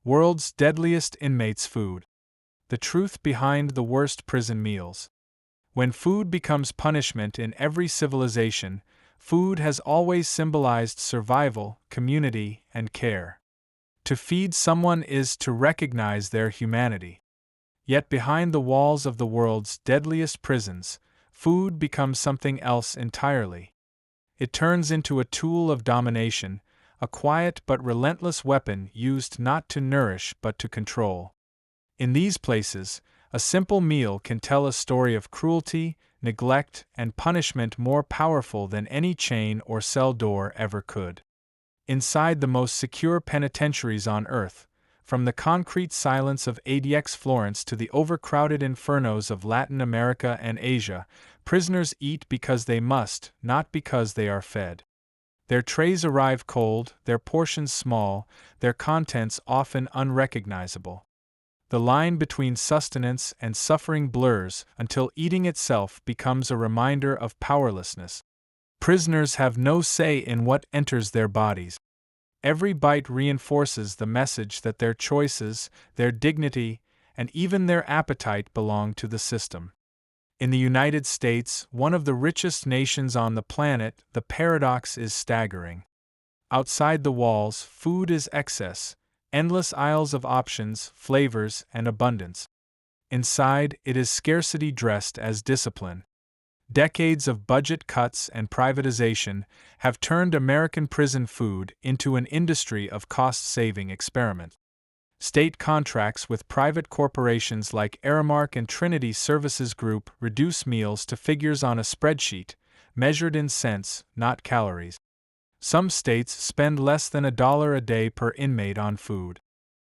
World's Deadliest Inmates Food. The truth behind the worst prison meals. When food becomes punishment in every civilization, food has always symbolized survival, community, and care. To feed someone is to recognize their humanity. Yet behind the walls of the world's deadliest prisons, food becomes something else entirely. It turns into a tool of domination, a quiet but relentless weapon used not to nourish but to control. In these places, a simple meal can tell a story of cruelty, neglect, and punishment more powerful than any chain or cell door ever could. Inside the most secure penitentiaries on earth, from the concrete silence of ADX Florence to the overcrowded infernos of Latin America and Asia, prisoners eat because they must, not because they are fed. Their trays arrive cold, their portions small, their contents often unrecognizable. The line between sustenance and suffering blurs until eating itself becomes a reminder of powerlessness. Prisoners have no say in what enters their bodies. Every bite reinforces the message that their choices, their dignity, and even their appetite belong to the system. In the United States, one of the richest nations on the planet, the paradox is staggering. Outside the walls, food is excess, endless aisles of options, flavors, and abundance. Inside, it is scarcity dressed as discipline. Decades of budget cuts and privatization have turned American prison food into an industry of cost-saving experiment. State contracts with private corporations like Aramark and Trinity Services Group reduce meals to figures on a spreadsheet, measured in cents, not calories. Some states spend less than $1 a day per inmate on food.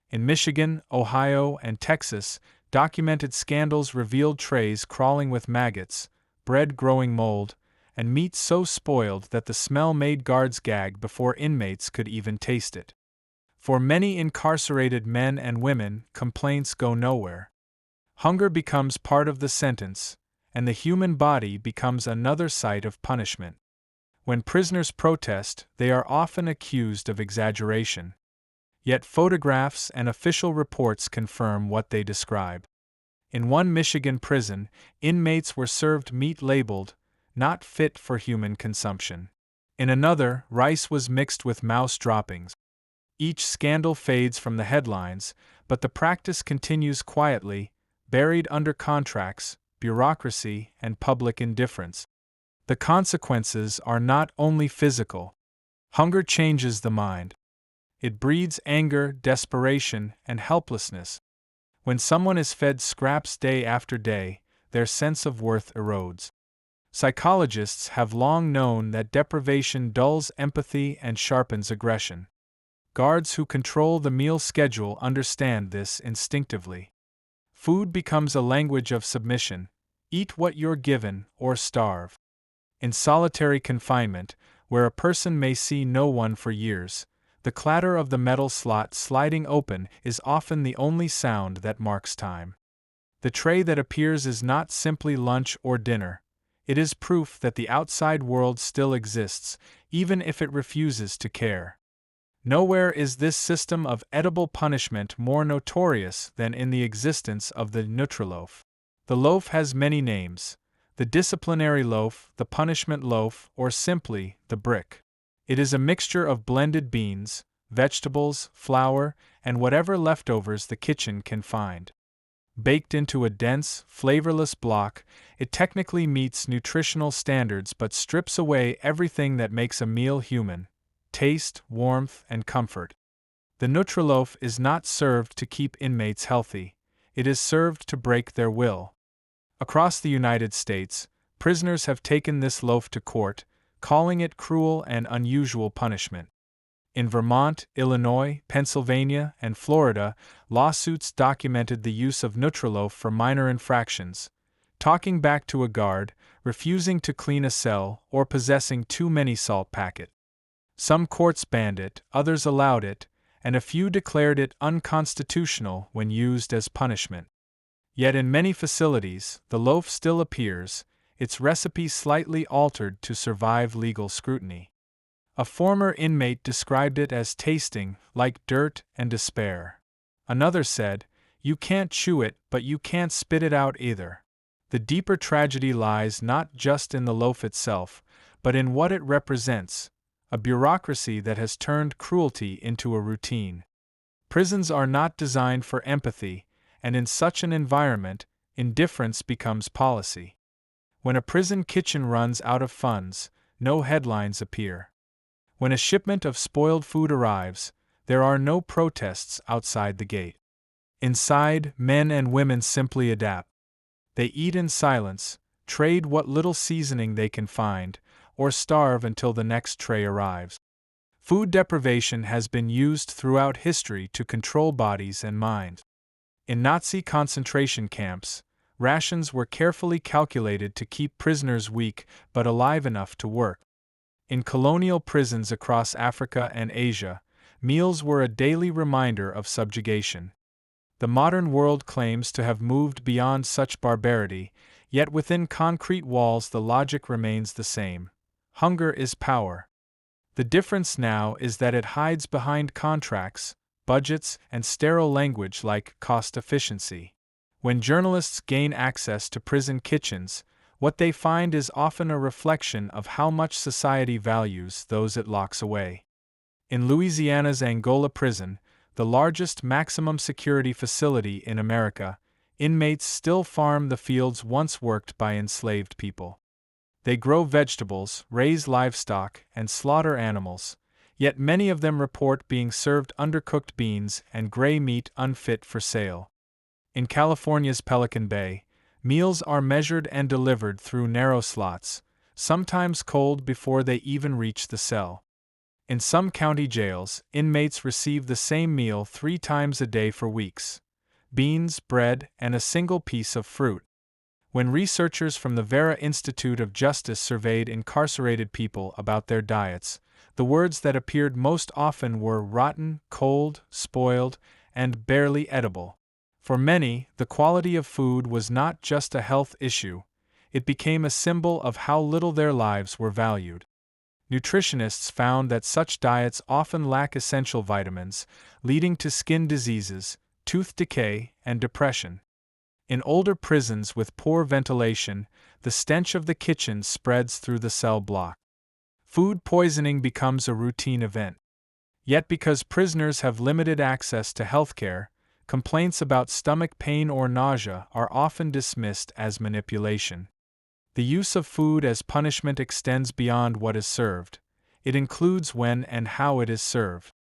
In Michigan, Ohio, and Texas, documented scandals revealed trays crawling with maggots, bread growing mold, and meat so spoiled that the smell made guards gag before inmates could even taste it. For many incarcerated men and women, complaints go nowhere. Hunger becomes part of the sentence, and the human body becomes another site of punishment. When prisoners protest, they are often accused of exaggeration. Yet photographs and official reports confirm what they describe. In one Michigan prison, inmates were served meat labeled, "not fit for human consumption." In another, rice was mixed with mouse droppings. Each scandal fades from the headlines, but the practice continues quietly, buried under contracts, bureaucracy, and public indifference. The consequences are not only physical. Hunger changes the mind. It breeds anger, desperation, and helplessness. When someone is fed scraps day after day, their sense of worth erodes. Psychologists have long known that deprivation dulls empathy and sharpens aggression. Guards who control the meal schedule understand this instinctively. Food becomes a language of submission. Eat what you're given, or starve. In solitary confinement, where a person may see no one for years, the clatter of the metal slot sliding open is often the only sound that marks time. The tray that appears is not simply lunch or dinner. It is proof that the outside world still exists, even if it refuses to care. Nowhere is this system of edible punishment more notorious than in the existence of the Nutriloaf. The loaf has many names: the disciplinary loaf, the punishment loaf, or simply the brick. It is a mixture of blended beans, vegetables, flour, and whatever leftovers the kitchen can find. Baked into a dense, flavorless block, it technically meets nutritional standards but strips away everything that makes a meal human: taste, warmth, and comfort. The Nutriloaf is not served to keep inmates healthy, it is served to break their will. Across the United States, prisoners have taken this loaf to court, calling it cruel and unusual punishment. In Vermont, Illinois, Pennsylvania, and Florida, lawsuits documented the use of Nutriloaf for minor infractions: talking back to a guard, refusing to clean a cell, or possessing too many salt packets. Some courts banned it, others allowed it, and a few declared it unconstitutional when used as punishment. Yet in many facilities, the loaf still appears, its recipe slightly altered to survive legal scrutiny. A former inmate described it as tasting like dirt and despair. Another said, "You can't chew it, but you can't spit it out either." The deeper tragedy lies not just in the loaf itself, but in what it represents, a bureaucracy that has turned cruelty into a routine. Prisons are not designed for empathy, and in such an environment, indifference becomes policy. When a prison kitchen runs out of funds, no headlines appear. When a shipment of spoiled food arrives, there are no protests outside the gate. Inside, men and women simply adapt. They eat in silence, trade what little seasoning they can find, or starve until the next tray arrives. Food deprivation has been used throughout history to control bodies and minds. In Nazi concentration camps, rations were carefully calculated to keep prisoners weak but alive enough to work. In colonial prisons across Africa and Asia, meals were a daily reminder of subjugation. The modern world claims to have moved beyond such barbarity, yet within concrete walls the logic remains the same. Hunger is power. The difference now is that it hides behind contracts, budgets, and sterile language like cost efficiency. When journalists gain access to prison kitchens, what they find is often a reflection of how much society values those it locks away. In Louisiana's Angola prison, the largest maximum security facility in America, inmates still farm the fields once worked by enslaved people. They grow vegetables, raise livestock, and slaughter animals, yet many of them report being served undercooked beans and gray meat unfit for sale. In California's Pelican Bay, meals are measured and delivered through narrow slots, sometimes cold before they even reach the cell. In some county jails, inmates receive the same meal 3 times a day for weeks: beans, bread, and a single piece of fruit. When researchers from the Vera Institute of Justice surveyed incarcerated people about their diets, the words that appeared most often were rotten, cold, spoiled, and barely edible. For many, the quality of food was not just a health issue, it became a symbol of how little their lives were valued. Nutritionists found that such diets often lack essential vitamins, leading to skin diseases, tooth decay, and depression. In older prisons with poor ventilation, the stench of the kitchen spreads through the cell block. Food poisoning becomes a routine event. Yet because prisoners have limited access to healthcare, complaints about stomach pain or nausea are often dismissed as manipulation. The use of food as punishment extends beyond what is served. It includes when and how it is served.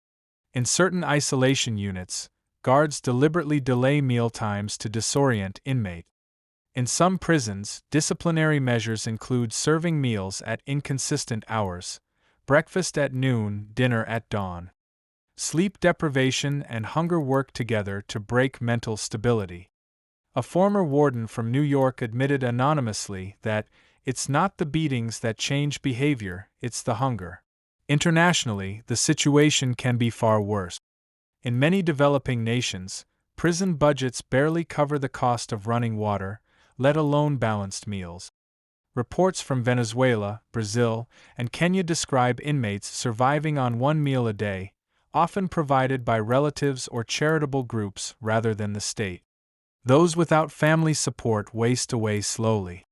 In certain isolation units, guards deliberately delay meal times to disorient inmates. In some prisons, disciplinary measures include serving meals at inconsistent hours, breakfast at noon, dinner at dawn. Sleep deprivation and hunger work together to break mental stability. A former warden from New York admitted anonymously that it's not the beatings that change behavior, it's the hunger. Internationally, the situation can be far worse. In many developing nations, prison budgets barely cover the cost of running water, let alone balanced meals. Reports from Venezuela, Brazil, and Kenya describe inmates surviving on one meal a day, often provided by relatives or charitable groups rather than the state. Those without family support waste away slowly.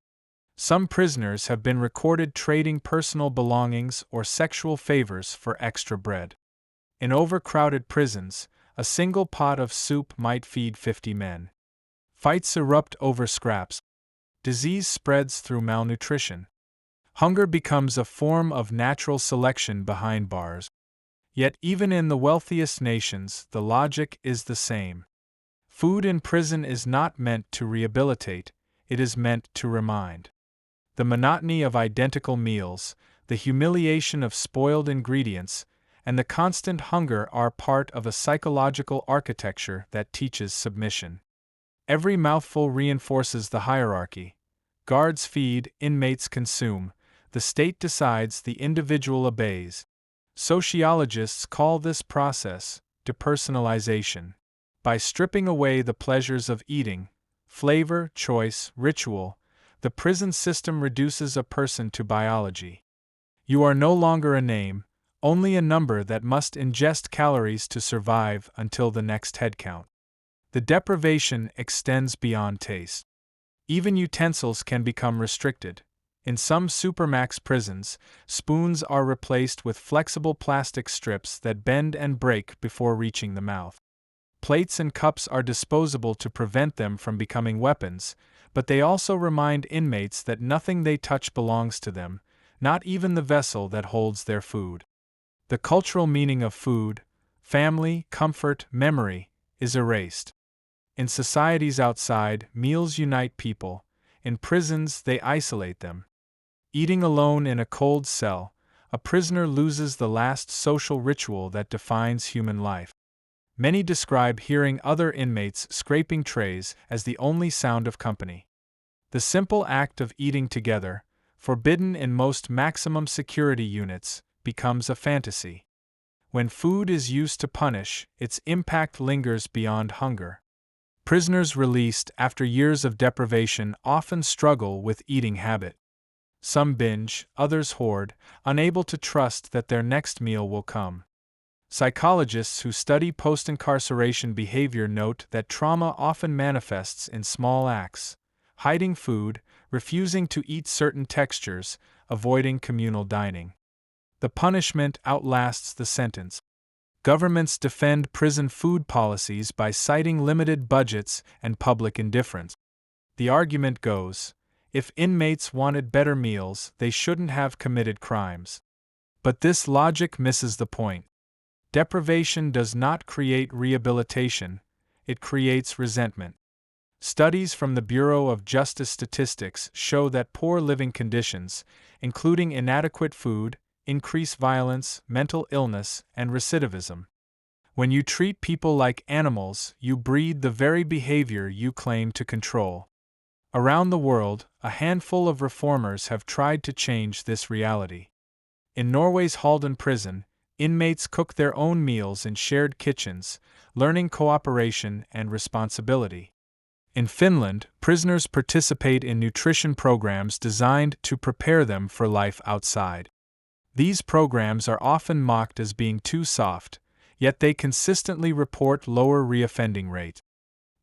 Some prisoners have been recorded trading personal belongings or sexual favors for extra bread. In overcrowded prisons, a single pot of soup might feed 50 men. Fights erupt over scraps. Disease spreads through malnutrition. Hunger becomes a form of natural selection behind bars. Yet even in the wealthiest nations, the logic is the same. Food in prison is not meant to rehabilitate, it is meant to remind. The monotony of identical meals, the humiliation of spoiled ingredients, and the constant hunger are part of a psychological architecture that teaches submission. Every mouthful reinforces the hierarchy. Guards feed, inmates consume, the state decides, the individual obeys. Sociologists call this process depersonalization. By stripping away the pleasures of eating, flavor, choice, ritual, the prison system reduces a person to biology. You are no longer a name, only a number that must ingest calories to survive until the next head count. The deprivation extends beyond taste. Even utensils can become restricted. In some supermax prisons, spoons are replaced with flexible plastic strips that bend and break before reaching the mouth. Plates and cups are disposable to prevent them from becoming weapons, but they also remind inmates that nothing they touch belongs to them, not even the vessel that holds their food. The cultural meaning of food, family, comfort, memory, is erased. In societies outside, meals unite people. In prisons, they isolate them. Eating alone in a cold cell, a prisoner loses the last social ritual that defines human life. Many describe hearing other inmates scraping trays as the only sound of company. The simple act of eating together, forbidden in most maximum security units, becomes a fantasy. When food is used to punish, its impact lingers beyond hunger. Prisoners released after years of deprivation often struggle with eating habit. Some binge, others hoard, unable to trust that their next meal will come. Psychologists who study post-incarceration behavior note that trauma often manifests in small acts: hiding food, refusing to eat certain textures, avoiding communal dining. The punishment outlasts the sentence. Governments defend prison food policies by citing limited budgets and public indifference. The argument goes, if inmates wanted better meals, they shouldn't have committed crimes. But this logic misses the point. Deprivation does not create rehabilitation, it creates resentment. Studies from the Bureau of Justice Statistics show that poor living conditions, including inadequate food, increase violence, mental illness, and recidivism. When you treat people like animals, you breed the very behavior you claim to control. Around the world, a handful of reformers have tried to change this reality. In Norway's Halden prison, inmates cook their own meals in shared kitchens, learning cooperation and responsibility. In Finland, prisoners participate in nutrition programs designed to prepare them for life outside. These programs are often mocked as being too soft, yet they consistently report lower reoffending rate.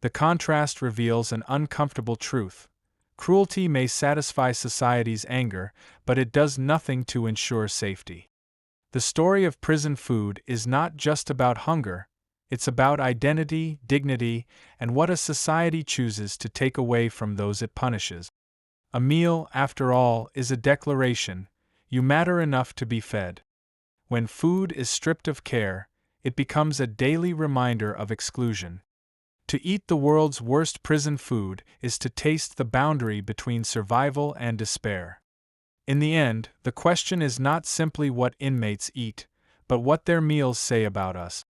The contrast reveals an uncomfortable truth. Cruelty may satisfy society's anger, but it does nothing to ensure safety. The story of prison food is not just about hunger, it's about identity, dignity, and what a society chooses to take away from those it punishes. A meal, after all, is a declaration: you matter enough to be fed. When food is stripped of care, it becomes a daily reminder of exclusion. To eat the world's worst prison food is to taste the boundary between survival and despair. In the end, the question is not simply what inmates eat, but what their meals say about us.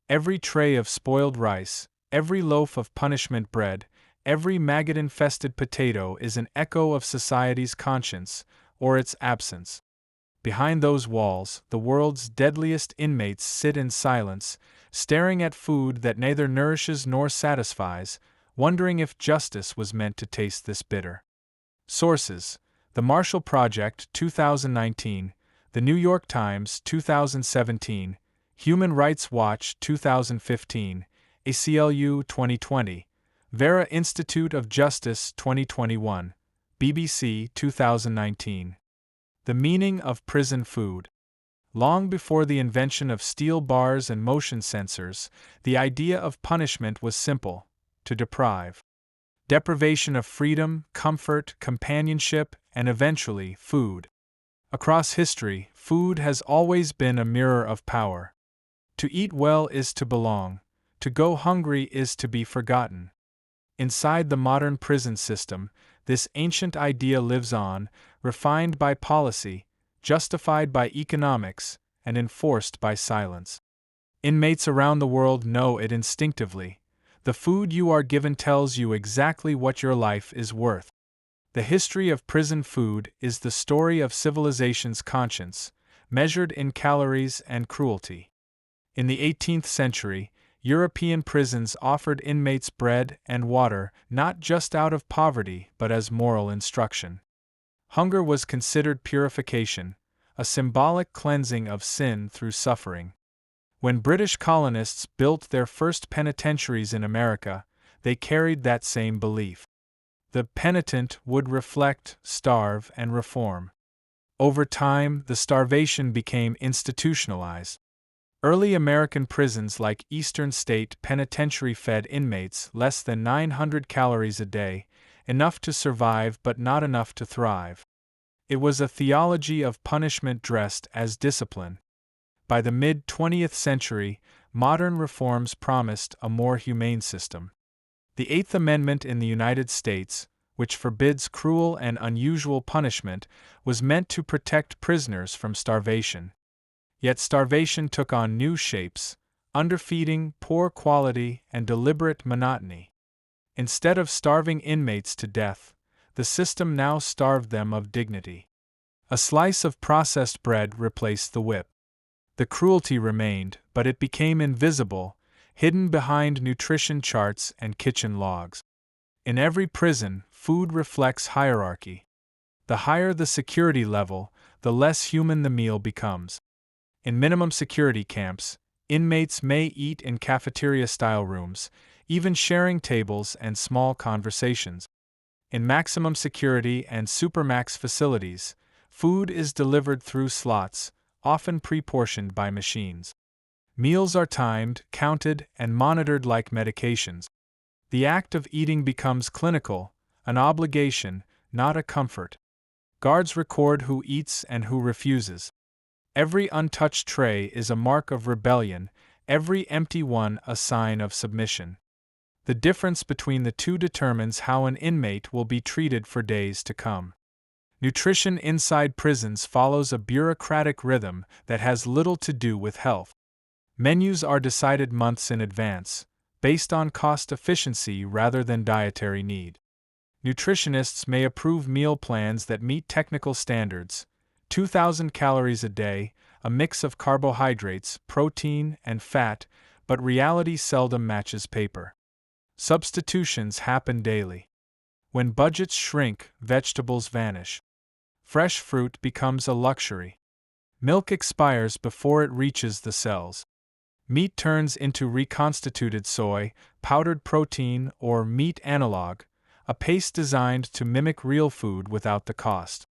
Every tray of spoiled rice, every loaf of punishment bread, every maggot-infested potato is an echo of society's conscience, or its absence. Behind those walls, the world's deadliest inmates sit in silence, staring at food that neither nourishes nor satisfies, wondering if justice was meant to taste this bitter. Sources: The Marshall Project, 2019, The New York Times, 2017, Human Rights Watch, 2015, ACLU, 2020, Vera Institute of Justice, 2021, BBC, 2019. The meaning of prison food. Long before the invention of steel bars and motion sensors, the idea of punishment was simple: to deprive. Deprivation of freedom, comfort, companionship, and eventually, food. Across history, food has always been a mirror of power. To eat well is to belong, to go hungry is to be forgotten. Inside the modern prison system, this ancient idea lives on, refined by policy, justified by economics, and enforced by silence. Inmates around the world know it instinctively. The food you are given tells you exactly what your life is worth. The history of prison food is the story of civilization's conscience, measured in calories and cruelty. In the 18th century, European prisons offered inmates bread and water not just out of poverty but as moral instruction. Hunger was considered purification, a symbolic cleansing of sin through suffering. When British colonists built their first penitentiaries in America, they carried that same belief. The penitent would reflect, starve, and reform. Over time, the starvation became institutionalized. Early American prisons like Eastern State Penitentiary fed inmates less than 900 calories a day, enough to survive but not enough to thrive. It was a theology of punishment dressed as discipline. By the mid-20th century, modern reforms promised a more humane system. The Eighth Amendment in the United States, which forbids cruel and unusual punishment, was meant to protect prisoners from starvation. Yet starvation took on new shapes: underfeeding, poor quality, and deliberate monotony. Instead of starving inmates to death, the system now starved them of dignity. A slice of processed bread replaced the whip. The cruelty remained, but it became invisible, hidden behind nutrition charts and kitchen logs. In every prison, food reflects hierarchy. The higher the security level, the less human the meal becomes. In minimum security camps, inmates may eat in cafeteria-style rooms, even sharing tables and small conversations. In maximum security and supermax facilities, food is delivered through slots, often pre-portioned by machines. Meals are timed, counted, and monitored like medications. The act of eating becomes clinical, an obligation, not a comfort. Guards record who eats and who refuses. Every untouched tray is a mark of rebellion, every empty one a sign of submission. The difference between the two determines how an inmate will be treated for days to come. Nutrition inside prisons follows a bureaucratic rhythm that has little to do with health. Menus are decided months in advance, based on cost efficiency rather than dietary need. Nutritionists may approve meal plans that meet technical standards: 2,000 calories a day, a mix of carbohydrates, protein, and fat, but reality seldom matches paper. Substitutions happen daily. When budgets shrink, vegetables vanish. Fresh fruit becomes a luxury. Milk expires before it reaches the cells. Meat turns into reconstituted soy, powdered protein, or meat analog, a paste designed to mimic real food without the cost.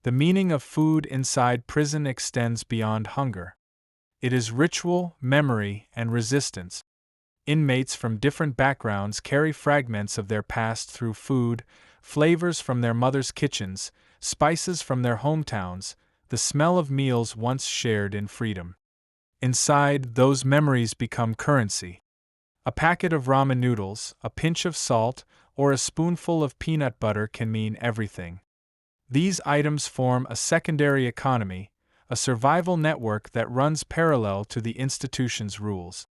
The meaning of food inside prison extends beyond hunger. It is ritual, memory, and resistance. Inmates from different backgrounds carry fragments of their past through food, flavors from their mother's kitchens, spices from their hometowns, the smell of meals once shared in freedom. Inside, those memories become currency. A packet of ramen noodles, a pinch of salt, or a spoonful of peanut butter can mean everything. These items form a secondary economy, a survival network that runs parallel to the institution's rules.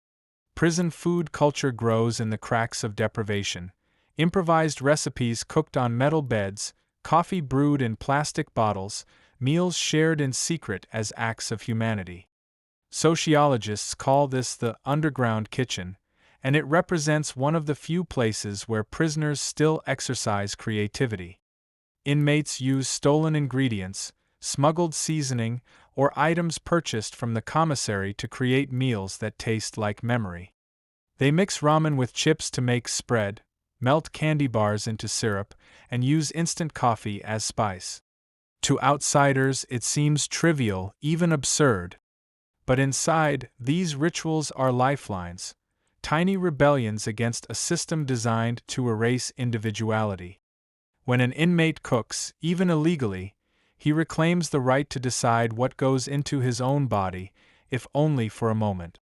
Prison food culture grows in the cracks of deprivation. Improvised recipes cooked on metal beds, coffee brewed in plastic bottles, meals shared in secret as acts of humanity. Sociologists call this the underground kitchen, and it represents one of the few places where prisoners still exercise creativity. Inmates use stolen ingredients, smuggled seasoning, or items purchased from the commissary to create meals that taste like memory. They mix ramen with chips to make spread, melt candy bars into syrup, and use instant coffee as spice. To outsiders, it seems trivial, even absurd. But inside, these rituals are lifelines, tiny rebellions against a system designed to erase individuality. When an inmate cooks, even illegally, he reclaims the right to decide what goes into his own body, if only for a moment.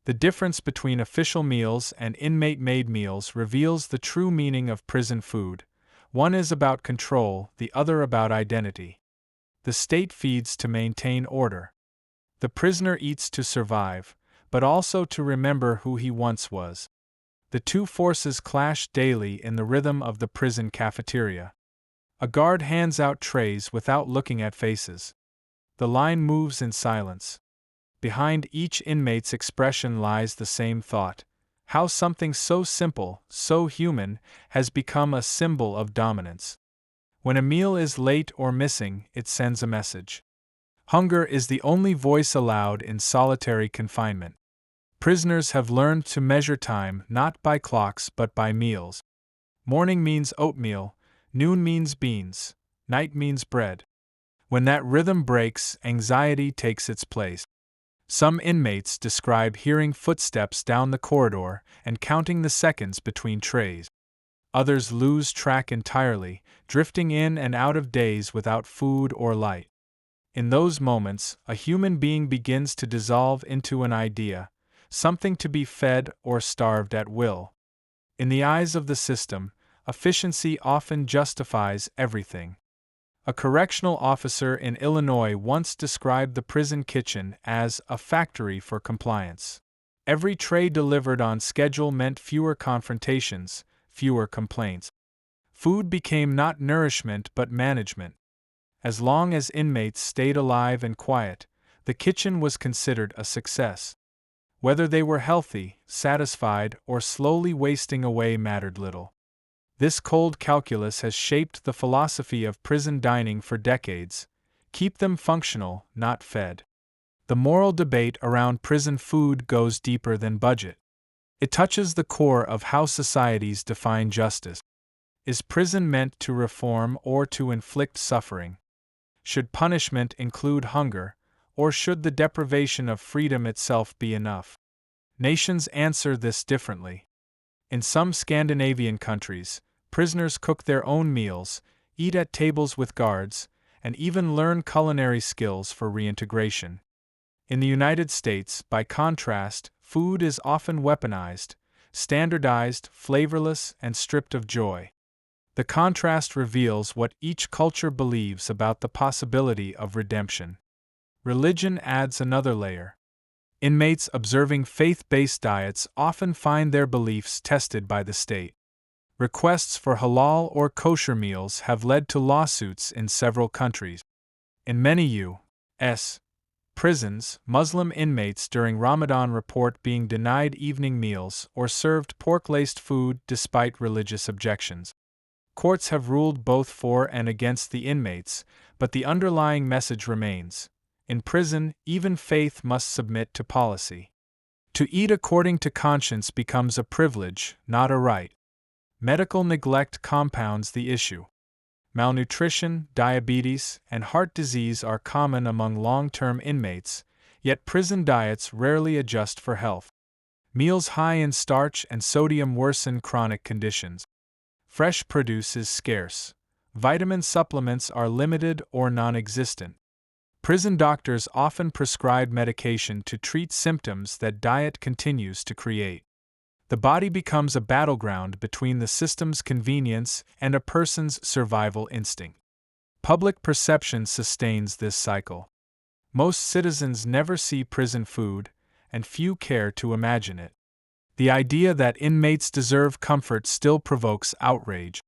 The difference between official meals and inmate-made meals reveals the true meaning of prison food. One is about control, the other about identity. The state feeds to maintain order. The prisoner eats to survive, but also to remember who he once was. The two forces clash daily in the rhythm of the prison cafeteria. A guard hands out trays without looking at faces. The line moves in silence. Behind each inmate's expression lies the same thought: how something so simple, so human, has become a symbol of dominance. When a meal is late or missing, it sends a message. Hunger is the only voice allowed in solitary confinement. Prisoners have learned to measure time not by clocks but by meals. Morning means oatmeal, noon means beans, night means bread. When that rhythm breaks, anxiety takes its place. Some inmates describe hearing footsteps down the corridor and counting the seconds between trays. Others lose track entirely, drifting in and out of days without food or light. In those moments, a human being begins to dissolve into an idea, something to be fed or starved at will. In the eyes of the system, efficiency often justifies everything. A correctional officer in Illinois once described the prison kitchen as a factory for compliance. Every tray delivered on schedule meant fewer confrontations, fewer complaints. Food became not nourishment but management. As long as inmates stayed alive and quiet, the kitchen was considered a success. Whether they were healthy, satisfied, or slowly wasting away mattered little. This cold calculus has shaped the philosophy of prison dining for decades: keep them functional, not fed. The moral debate around prison food goes deeper than budget. It touches the core of how societies define justice. Is prison meant to reform or to inflict suffering? Should punishment include hunger, or should the deprivation of freedom itself be enough? Nations answer this differently. In some Scandinavian countries, prisoners cook their own meals, eat at tables with guards, and even learn culinary skills for reintegration. In the United States, by contrast, food is often weaponized, standardized, flavorless, and stripped of joy. The contrast reveals what each culture believes about the possibility of redemption. Religion adds another layer. Inmates observing faith-based diets often find their beliefs tested by the state. Requests for halal or kosher meals have led to lawsuits in several countries. In many U.S. prisons, Muslim inmates during Ramadan report being denied evening meals or served pork-laced food despite religious objections. Courts have ruled both for and against the inmates, but the underlying message remains: in prison, even faith must submit to policy. To eat according to conscience becomes a privilege, not a right. Medical neglect compounds the issue. Malnutrition, diabetes, and heart disease are common among long-term inmates, yet prison diets rarely adjust for health. Meals high in starch and sodium worsen chronic conditions. Fresh produce is scarce. Vitamin supplements are limited or non-existent. Prison doctors often prescribe medication to treat symptoms that diet continues to create. The body becomes a battleground between the system's convenience and a person's survival instinct. Public perception sustains this cycle. Most citizens never see prison food, and few care to imagine it. The idea that inmates deserve comfort still provokes outrage.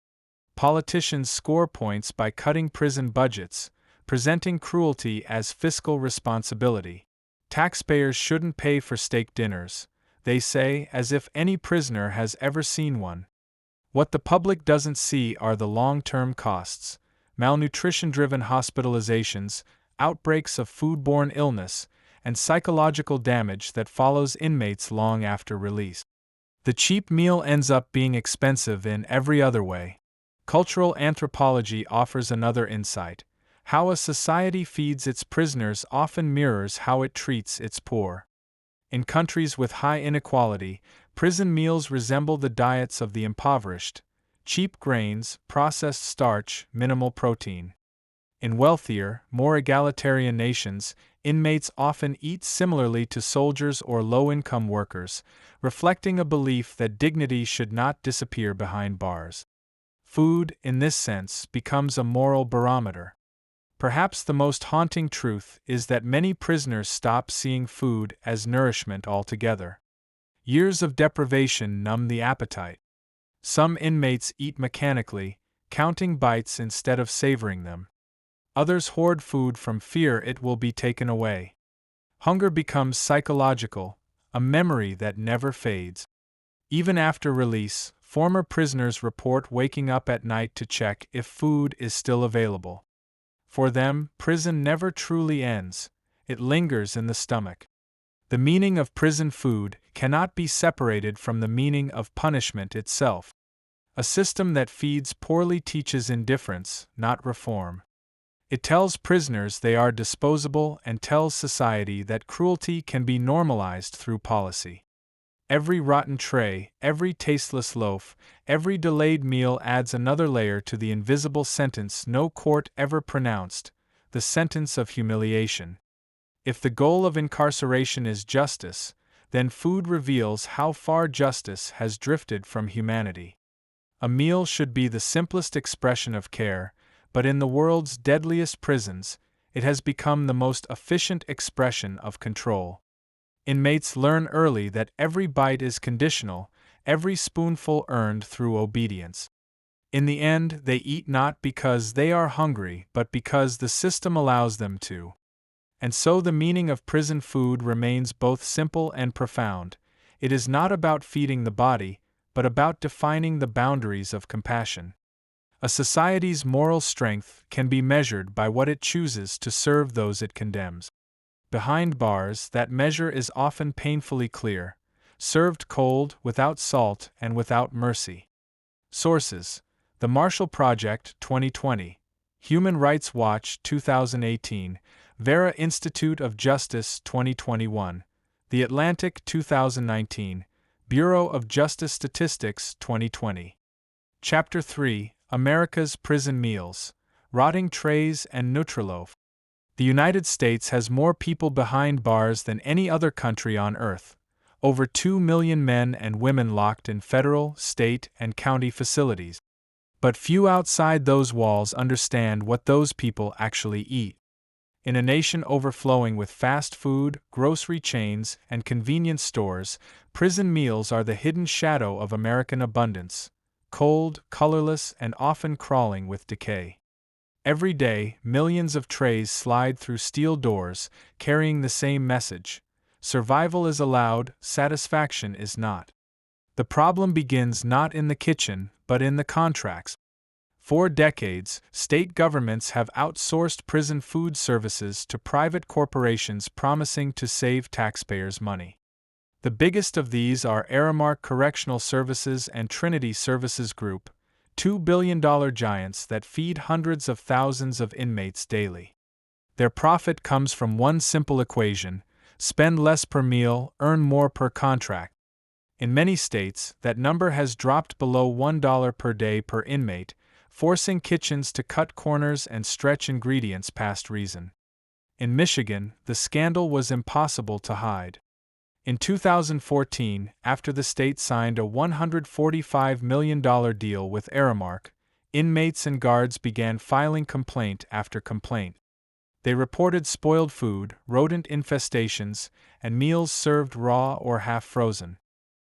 Politicians score points by cutting prison budgets, presenting cruelty as fiscal responsibility. Taxpayers shouldn't pay for steak dinners, they say, as if any prisoner has ever seen one. What the public doesn't see are the long-term costs: malnutrition-driven hospitalizations, outbreaks of foodborne illness, and psychological damage that follows inmates long after release. The cheap meal ends up being expensive in every other way. Cultural anthropology offers another insight. How a society feeds its prisoners often mirrors how it treats its poor. In countries with high inequality, prison meals resemble the diets of the impoverished: cheap grains, processed starch, minimal protein. In wealthier, more egalitarian nations, inmates often eat similarly to soldiers or low-income workers, reflecting a belief that dignity should not disappear behind bars. Food, in this sense, becomes a moral barometer. Perhaps the most haunting truth is that many prisoners stop seeing food as nourishment altogether. Years of deprivation numb the appetite. Some inmates eat mechanically, counting bites instead of savoring them. Others hoard food from fear it will be taken away. Hunger becomes psychological, a memory that never fades. Even after release, former prisoners report waking up at night to check if food is still available. For them, prison never truly ends, it lingers in the stomach. The meaning of prison food cannot be separated from the meaning of punishment itself. A system that feeds poorly teaches indifference, not reform. It tells prisoners they are disposable and tells society that cruelty can be normalized through policy. Every rotten tray, every tasteless loaf, every delayed meal adds another layer to the invisible sentence no court ever pronounced, the sentence of humiliation. If the goal of incarceration is justice, then food reveals how far justice has drifted from humanity. A meal should be the simplest expression of care, but in the world's deadliest prisons, it has become the most efficient expression of control. Inmates learn early that every bite is conditional, every spoonful earned through obedience. In the end, they eat not because they are hungry, but because the system allows them to. And so the meaning of prison food remains both simple and profound. It is not about feeding the body, but about defining the boundaries of compassion. A society's moral strength can be measured by what it chooses to serve those it condemns. Behind bars, that measure is often painfully clear: served cold, without salt, and without mercy. Sources: The Marshall Project, 2020, Human Rights Watch, 2018, Vera Institute of Justice, 2021, The Atlantic, 2019, Bureau of Justice Statistics, 2020. Chapter 3: America's Prison Meals, Rotting Trays and Nutriloaf. The United States has more people behind bars than any other country on earth. Over 2 million men and women locked in federal, state, and county facilities. But few outside those walls understand what those people actually eat. In a nation overflowing with fast food, grocery chains, and convenience stores, prison meals are the hidden shadow of American abundance. Cold, colorless, and often crawling with decay. Every day, millions of trays slide through steel doors, carrying the same message: survival is allowed, satisfaction is not. The problem begins not in the kitchen, but in the contracts. For decades, state governments have outsourced prison food services to private corporations promising to save taxpayers' money. The biggest of these are Aramark Correctional Services and Trinity Services Group, $2 billion giants that feed hundreds of thousands of inmates daily. Their profit comes from one simple equation: spend less per meal, earn more per contract. In many states, that number has dropped below $1 per day per inmate, forcing kitchens to cut corners and stretch ingredients past reason. In Michigan, the scandal was impossible to hide. In 2014, after the state signed a $145 million deal with Aramark, inmates and guards began filing complaint after complaint. They reported spoiled food, rodent infestations, and meals served raw or half-frozen.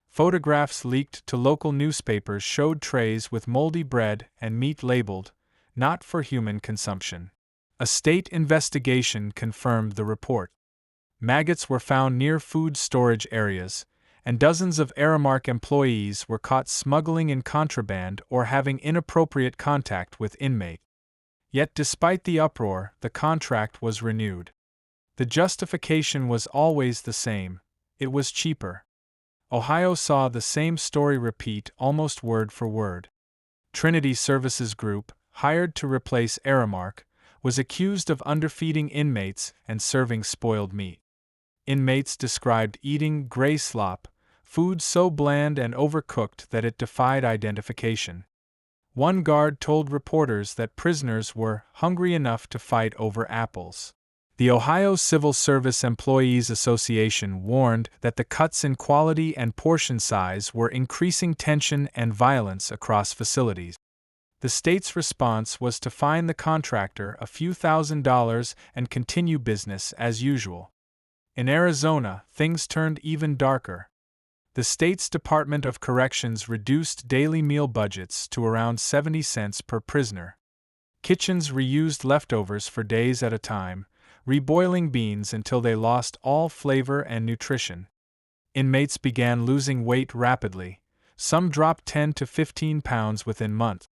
Photographs leaked to local newspapers showed trays with moldy bread and meat labeled, "Not for human consumption." A state investigation confirmed the report. Maggots were found near food storage areas, and dozens of Aramark employees were caught smuggling in contraband or having inappropriate contact with inmates. Yet despite the uproar, the contract was renewed. The justification was always the same: it was cheaper. Ohio saw the same story repeat almost word for word. Trinity Services Group, hired to replace Aramark, was accused of underfeeding inmates and serving spoiled meat. Inmates described eating gray slop, food so bland and overcooked that it defied identification. One guard told reporters that prisoners were hungry enough to fight over apples. The Ohio Civil Service Employees Association warned that the cuts in quality and portion size were increasing tension and violence across facilities. The state's response was to fine the contractor a few $1,000s and continue business as usual. In Arizona, things turned even darker. The state's Department of Corrections reduced daily meal budgets to around 70 cents per prisoner. Kitchens reused leftovers for days at a time, reboiling beans until they lost all flavor and nutrition. Inmates began losing weight rapidly. Some dropped 10 to 15 pounds within months.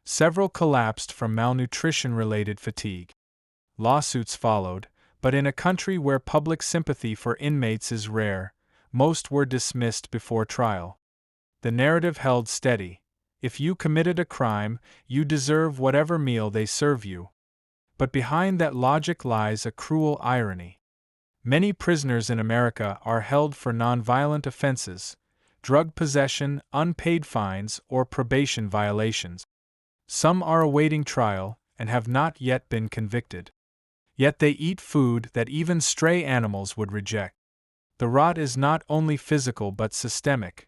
Several collapsed from malnutrition-related fatigue. Lawsuits followed, But in a country where public sympathy for inmates is rare, most were dismissed before trial. The narrative held steady: if you committed a crime, you deserve whatever meal they serve you. But behind that logic lies a cruel irony. Many prisoners in America are held for nonviolent offenses: drug possession, unpaid fines, or probation violations. Some are awaiting trial and have not yet been convicted. Yet they eat food that even stray animals would reject. The rot is not only physical but systemic,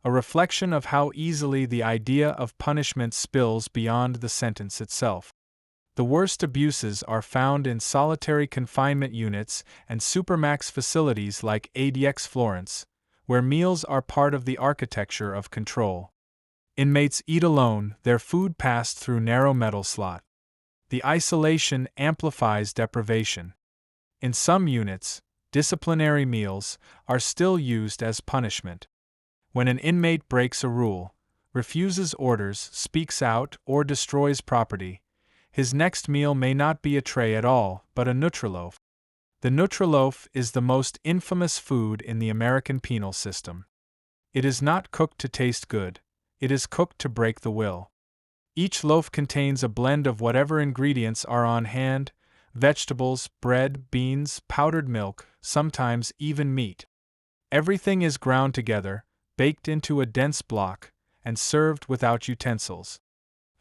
a reflection of how easily the idea of punishment spills beyond the sentence itself. The worst abuses are found in solitary confinement units and supermax facilities like ADX Florence, where meals are part of the architecture of control. Inmates eat alone, their food passed through narrow metal slot. The isolation amplifies deprivation. In some units, disciplinary meals are still used as punishment. When an inmate breaks a rule, refuses orders, speaks out, or destroys property, his next meal may not be a tray at all, but a Nutriloaf. The Nutriloaf is the most infamous food in the American penal system. It is not cooked to taste good, it is cooked to break the will. Each loaf contains a blend of whatever ingredients are on hand: vegetables, bread, beans, powdered milk, sometimes even meat. Everything is ground together, baked into a dense block, and served without utensils.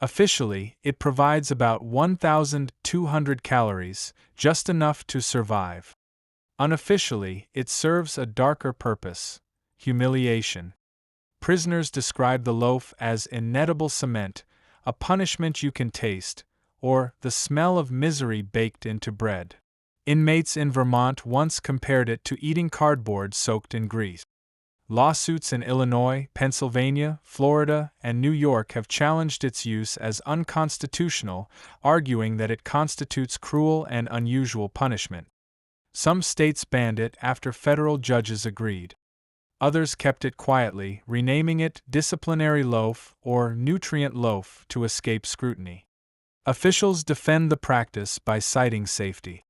Officially, it provides about 1,200 calories, just enough to survive. Unofficially, it serves a darker purpose: humiliation. Prisoners describe the loaf as inedible cement, a punishment you can taste, or the smell of misery baked into bread. Inmates in Vermont once compared it to eating cardboard soaked in grease. Lawsuits in Illinois, Pennsylvania, Florida, and New York have challenged its use as unconstitutional, arguing that it constitutes cruel and unusual punishment. Some states banned it after federal judges agreed. Others kept it quietly, renaming it disciplinary loaf or nutrient loaf to escape scrutiny. Officials defend the practice by citing safety.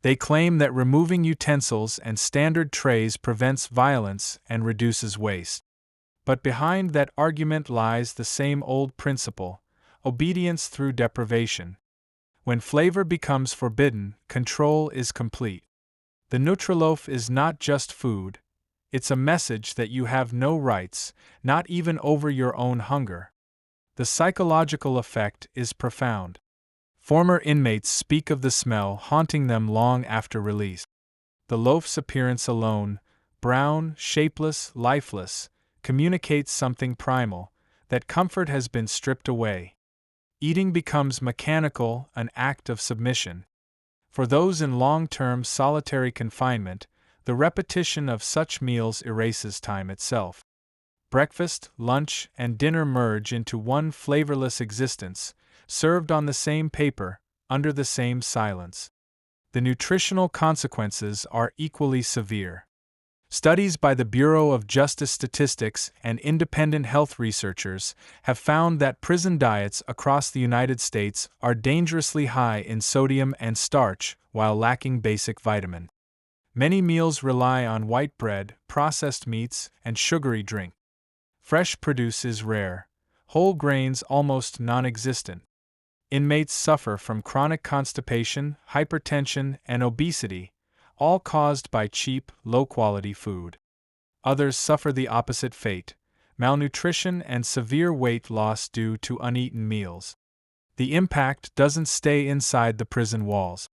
They claim that removing utensils and standard trays prevents violence and reduces waste. But behind that argument lies the same old principle: obedience through deprivation. When flavor becomes forbidden, control is complete. The Nutriloaf is not just food, it's a message that you have no rights, not even over your own hunger. The psychological effect is profound. Former inmates speak of the smell haunting them long after release. The loaf's appearance alone, brown, shapeless, lifeless, communicates something primal: that comfort has been stripped away. Eating becomes mechanical, an act of submission. For those in long-term solitary confinement, the repetition of such meals erases time itself. Breakfast, lunch, and dinner merge into one flavorless existence, served on the same paper, under the same silence. The nutritional consequences are equally severe. Studies by the Bureau of Justice Statistics and independent health researchers have found that prison diets across the United States are dangerously high in sodium and starch while lacking basic vitamin. Many meals rely on white bread, processed meats, and sugary drink. Fresh produce is rare, whole grains almost non-existent. Inmates suffer from chronic constipation, hypertension, and obesity, all caused by cheap, low-quality food. Others suffer the opposite fate: malnutrition and severe weight loss due to uneaten meals. The impact doesn't stay inside the prison walls.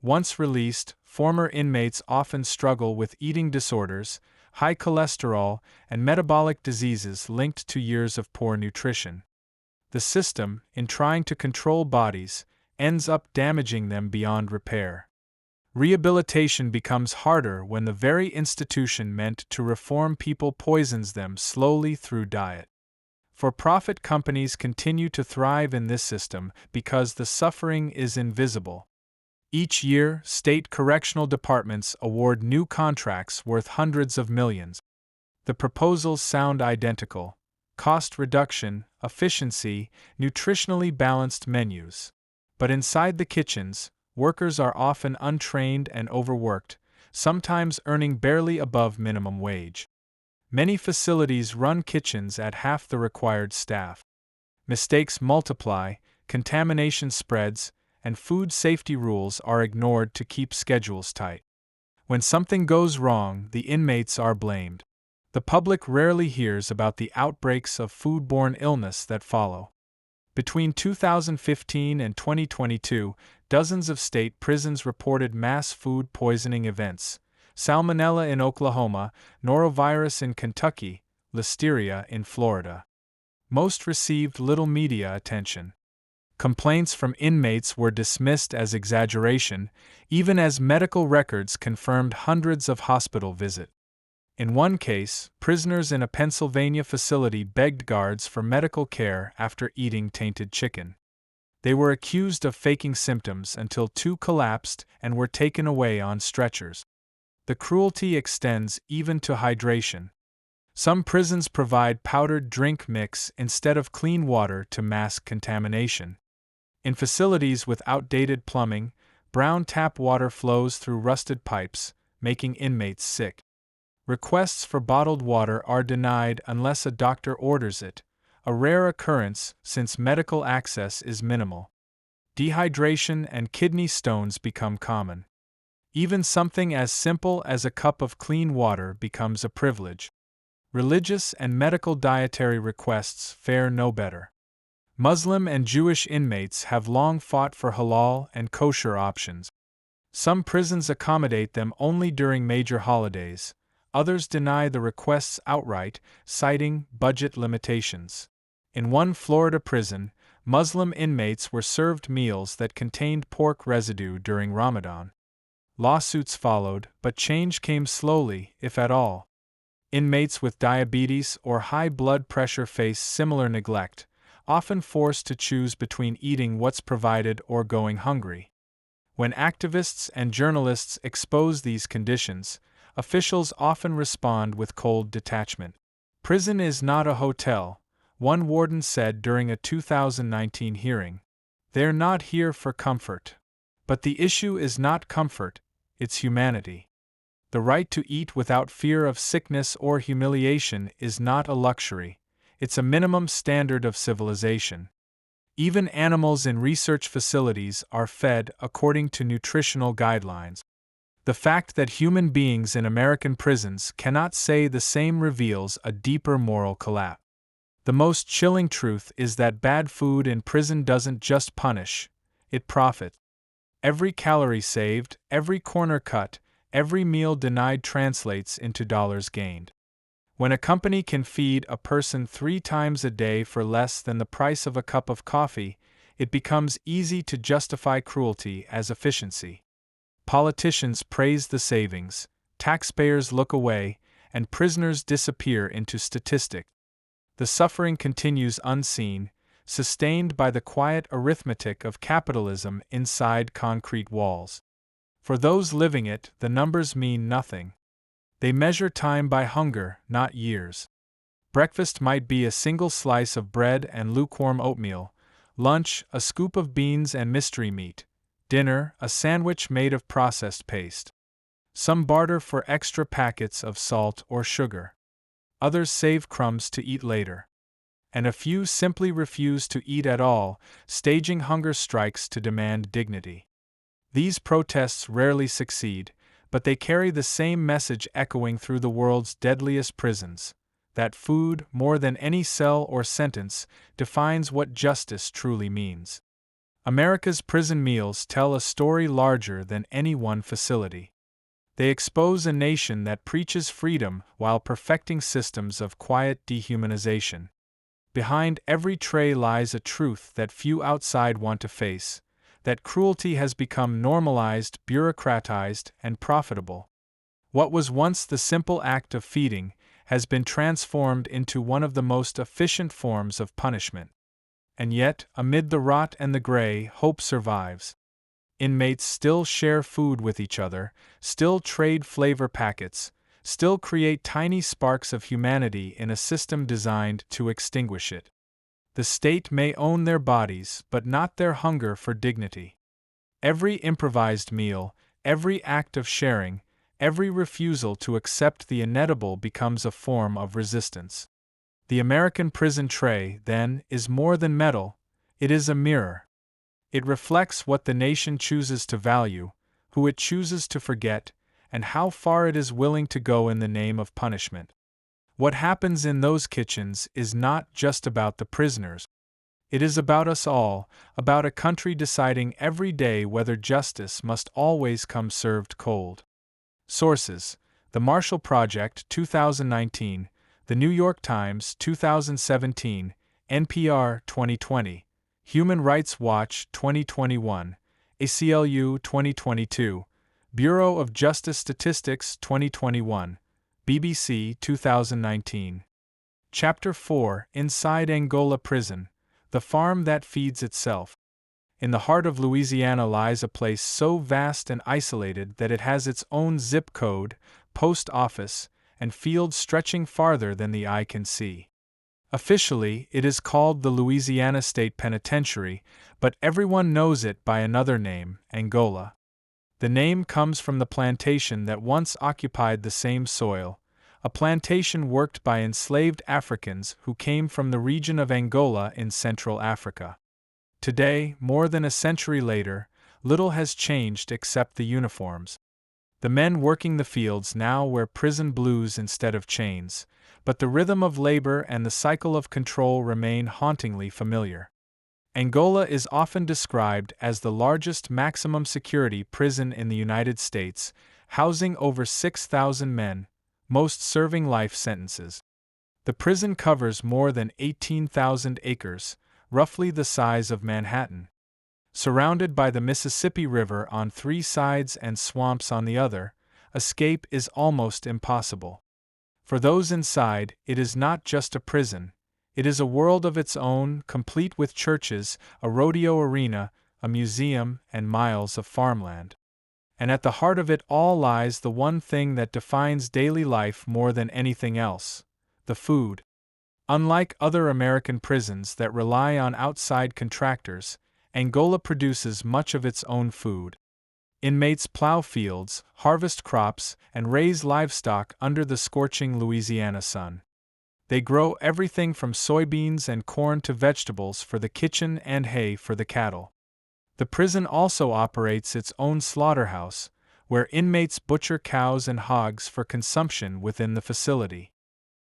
Once released, former inmates often struggle with eating disorders, high cholesterol, and metabolic diseases linked to years of poor nutrition. The system, in trying to control bodies, ends up damaging them beyond repair. Rehabilitation becomes harder when the very institution meant to reform people poisons them slowly through diet. For-profit companies continue to thrive in this system because the suffering is invisible. Each year, state correctional departments award new contracts worth hundreds of millions. The proposals sound identical: cost reduction, efficiency, nutritionally balanced menus. But inside the kitchens, workers are often untrained and overworked, sometimes earning barely above minimum wage. Many facilities run kitchens at half the required staff. Mistakes multiply, contamination spreads, and food safety rules are ignored to keep schedules tight. When something goes wrong, the inmates are blamed. The public rarely hears about the outbreaks of foodborne illness that follow. Between 2015 and 2022, dozens of state prisons reported mass food poisoning events: salmonella in Oklahoma, norovirus in Kentucky, listeria in Florida. Most received little media attention. Complaints from inmates were dismissed as exaggeration, even as medical records confirmed hundreds of hospital visits. In one case, prisoners in a Pennsylvania facility begged guards for medical care after eating tainted chicken. They were accused of faking symptoms until two collapsed and were taken away on stretchers. The cruelty extends even to hydration. Some prisons provide powdered drink mix instead of clean water to mask contamination. In facilities with outdated plumbing, brown tap water flows through rusted pipes, making inmates sick. Requests for bottled water are denied unless a doctor orders it, a rare occurrence since medical access is minimal. Dehydration and kidney stones become common. Even something as simple as a cup of clean water becomes a privilege. Religious and medical dietary requests fare no better. Muslim and Jewish inmates have long fought for halal and kosher options. Some prisons accommodate them only during major holidays. Others deny the requests outright, citing budget limitations. In one Florida prison, Muslim inmates were served meals that contained pork residue during Ramadan. Lawsuits followed, but change came slowly, if at all. Inmates with diabetes or high blood pressure face similar neglect, often forced to choose between eating what's provided or going hungry. When activists and journalists expose these conditions, officials often respond with cold detachment. Prison is not a hotel, one warden said during a 2019 hearing. They're not here for comfort. But the issue is not comfort, it's humanity. The right to eat without fear of sickness or humiliation is not a luxury, it's a minimum standard of civilization. Even animals in research facilities are fed according to nutritional guidelines. The fact that human beings in American prisons cannot say the same reveals a deeper moral collapse. The most chilling truth is that bad food in prison doesn't just punish, it profits. Every calorie saved, every corner cut, every meal denied translates into dollars gained. When a company can feed a person 3 times a day for less than the price of a cup of coffee, it becomes easy to justify cruelty as efficiency. Politicians praise the savings, taxpayers look away, and prisoners disappear into statistics. The suffering continues unseen, sustained by the quiet arithmetic of capitalism inside concrete walls. For those living it, the numbers mean nothing. They measure time by hunger, not years. Breakfast might be a single slice of bread and lukewarm oatmeal, lunch, a scoop of beans and mystery meat, dinner, a sandwich made of processed paste. Some barter for extra packets of salt or sugar. Others save crumbs to eat later. And a few simply refuse to eat at all, staging hunger strikes to demand dignity. These protests rarely succeed, but they carry the same message echoing through the world's deadliest prisons: that food, more than any cell or sentence, defines what justice truly means. America's prison meals tell a story larger than any one facility. They expose a nation that preaches freedom while perfecting systems of quiet dehumanization. Behind every tray lies a truth that few outside want to face: that cruelty has become normalized, bureaucratized, and profitable. What was once the simple act of feeding has been transformed into one of the most efficient forms of punishment. And yet, amid the rot and the gray, hope survives. Inmates still share food with each other, still trade flavor packets, still create tiny sparks of humanity in a system designed to extinguish it. The state may own their bodies, but not their hunger for dignity. Every improvised meal, every act of sharing, every refusal to accept the inedible becomes a form of resistance. The American prison tray, then, is more than metal, it is a mirror. It reflects what the nation chooses to value, who it chooses to forget, and how far it is willing to go in the name of punishment. What happens in those kitchens is not just about the prisoners. It is about us all, about a country deciding every day whether justice must always come served cold. Sources: The Marshall Project 2019, The New York Times 2017, NPR 2020, Human Rights Watch 2021, ACLU 2022, Bureau of Justice Statistics 2021, BBC 2019. Chapter 4: Inside Angola Prison, the farm that feeds itself. In the heart of Louisiana lies a place so vast and isolated that it has its own zip code, post office, and fields stretching farther than the eye can see. Officially, it is called the Louisiana State Penitentiary, but everyone knows it by another name, Angola. The name comes from the plantation that once occupied the same soil, a plantation worked by enslaved Africans who came from the region of Angola in Central Africa. Today, more than a century later, little has changed except the uniforms. The men working the fields now wear prison blues instead of chains, but the rhythm of labor and the cycle of control remain hauntingly familiar. Angola is often described as the largest maximum security prison in the United States, housing over 6,000 men, most serving life sentences. The prison covers more than 18,000 acres, roughly the size of Manhattan. Surrounded by the Mississippi River on three sides and swamps on the other, escape is almost impossible. For those inside, it is not just a prison. It is a world of its own, complete with churches, a rodeo arena, a museum, and miles of farmland. And at the heart of it all lies the one thing that defines daily life more than anything else: the food. Unlike other American prisons that rely on outside contractors, Angola produces much of its own food. Inmates plow fields, harvest crops, and raise livestock under the scorching Louisiana sun. They grow everything from soybeans and corn to vegetables for the kitchen and hay for the cattle. The prison also operates its own slaughterhouse, where inmates butcher cows and hogs for consumption within the facility.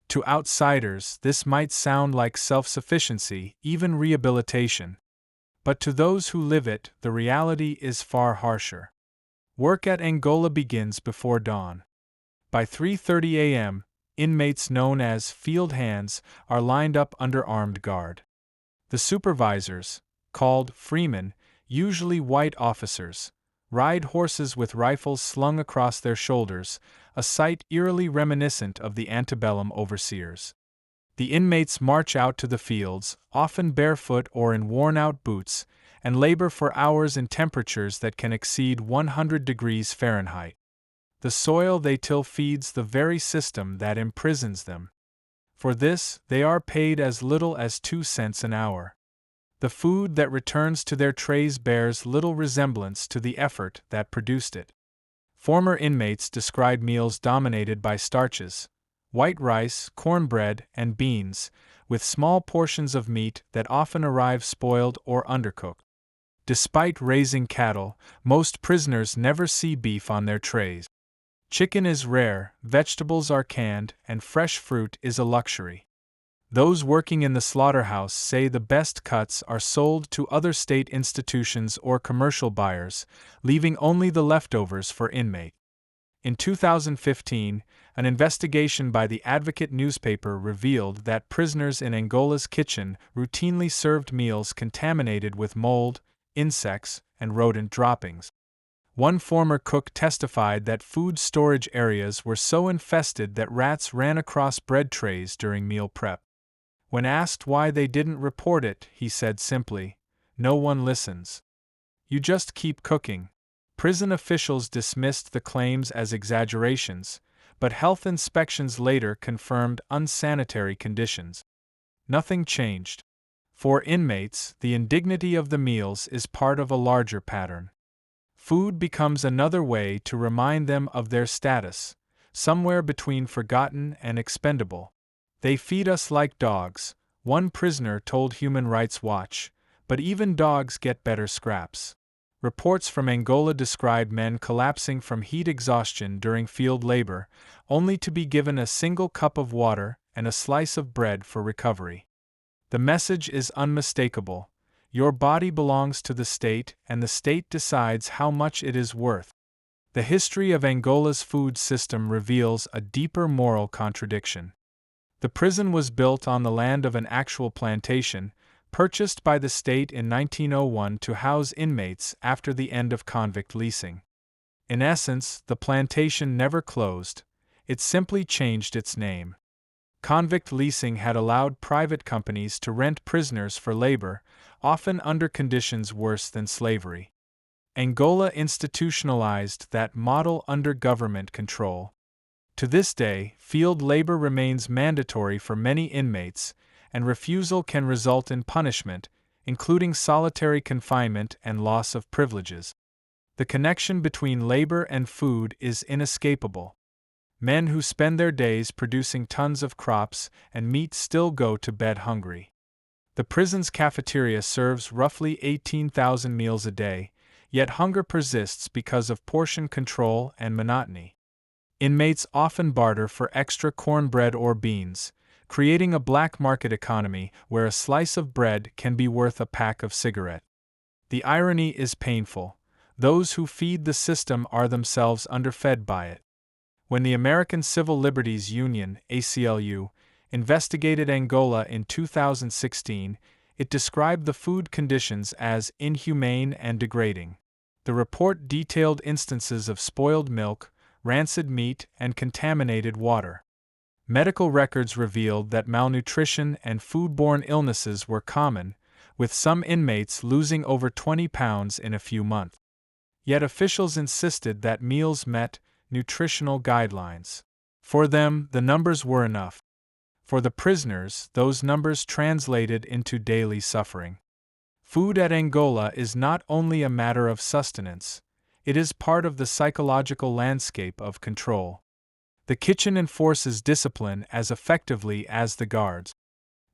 To outsiders, this might sound like self-sufficiency, even rehabilitation. But to those who live it, the reality is far harsher. Work at Angola begins before dawn. By 3:30 a.m., inmates known as field hands are lined up under armed guard. The supervisors, called freemen, usually white officers, ride horses with rifles slung across their shoulders, a sight eerily reminiscent of the antebellum overseers. The inmates march out to the fields, often barefoot or in worn-out boots, and labor for hours in temperatures that can exceed 100 degrees Fahrenheit. The soil they till feeds the very system that imprisons them. For this, they are paid as little as 2 cents an hour. The food that returns to their trays bears little resemblance to the effort that produced it. Former inmates describe meals dominated by starches: white rice, cornbread, and beans, with small portions of meat that often arrive spoiled or undercooked. Despite raising cattle, most prisoners never see beef on their trays. Chicken is rare, vegetables are canned, and fresh fruit is a luxury. Those working in the slaughterhouse say the best cuts are sold to other state institutions or commercial buyers, leaving only the leftovers for inmates. In 2015, an investigation by the Advocate newspaper revealed that prisoners in Angola's kitchen routinely served meals contaminated with mold, insects, and rodent droppings. One former cook testified that food storage areas were so infested that rats ran across bread trays during meal prep. When asked why they didn't report it, he said simply, "No one listens. You just keep cooking." Prison officials dismissed the claims as exaggerations, but health inspections later confirmed unsanitary conditions. Nothing changed. For inmates, the indignity of the meals is part of a larger pattern. food becomes another way to remind them of their status, somewhere between forgotten and expendable. They feed us like dogs, one prisoner told Human Rights Watch, but even dogs get better scraps. Reports from Angola described men collapsing from heat exhaustion during field labor, only to be given a single cup of water and a slice of bread for recovery. The message is unmistakable. Your body belongs to the state, and the state decides how much it is worth. The history of Angola's food system reveals a deeper moral contradiction. The prison was built on the land of an actual plantation, purchased by the state in 1901 to house inmates after the end of convict leasing. In essence, the plantation never closed, it simply changed its name. Convict leasing had allowed private companies to rent prisoners for labor, often under conditions worse than slavery. Angola institutionalized that model under government control. To this day, field labor remains mandatory for many inmates, and refusal can result in punishment, including solitary confinement and loss of privileges. The connection between labor and food is inescapable. Men who spend their days producing tons of crops and meat still go to bed hungry. The prison's cafeteria serves roughly 18,000 meals a day, yet hunger persists because of portion control and monotony. Inmates often barter for extra cornbread or beans, creating a black market economy where a slice of bread can be worth a pack of cigarettes. The irony is painful. Those who feed the system are themselves underfed by it. When the American Civil Liberties Union, ACLU, investigated Angola in 2016, it described the food conditions as inhumane and degrading. The report detailed instances of spoiled milk, rancid meat, and contaminated water. Medical records revealed that malnutrition and foodborne illnesses were common, with some inmates losing over 20 pounds in a few months. Yet officials insisted that meals met nutritional guidelines. For them, the numbers were enough. For the prisoners, those numbers translated into daily suffering. Food at Angola is not only a matter of sustenance, it is part of the psychological landscape of control. The kitchen enforces discipline as effectively as the guards.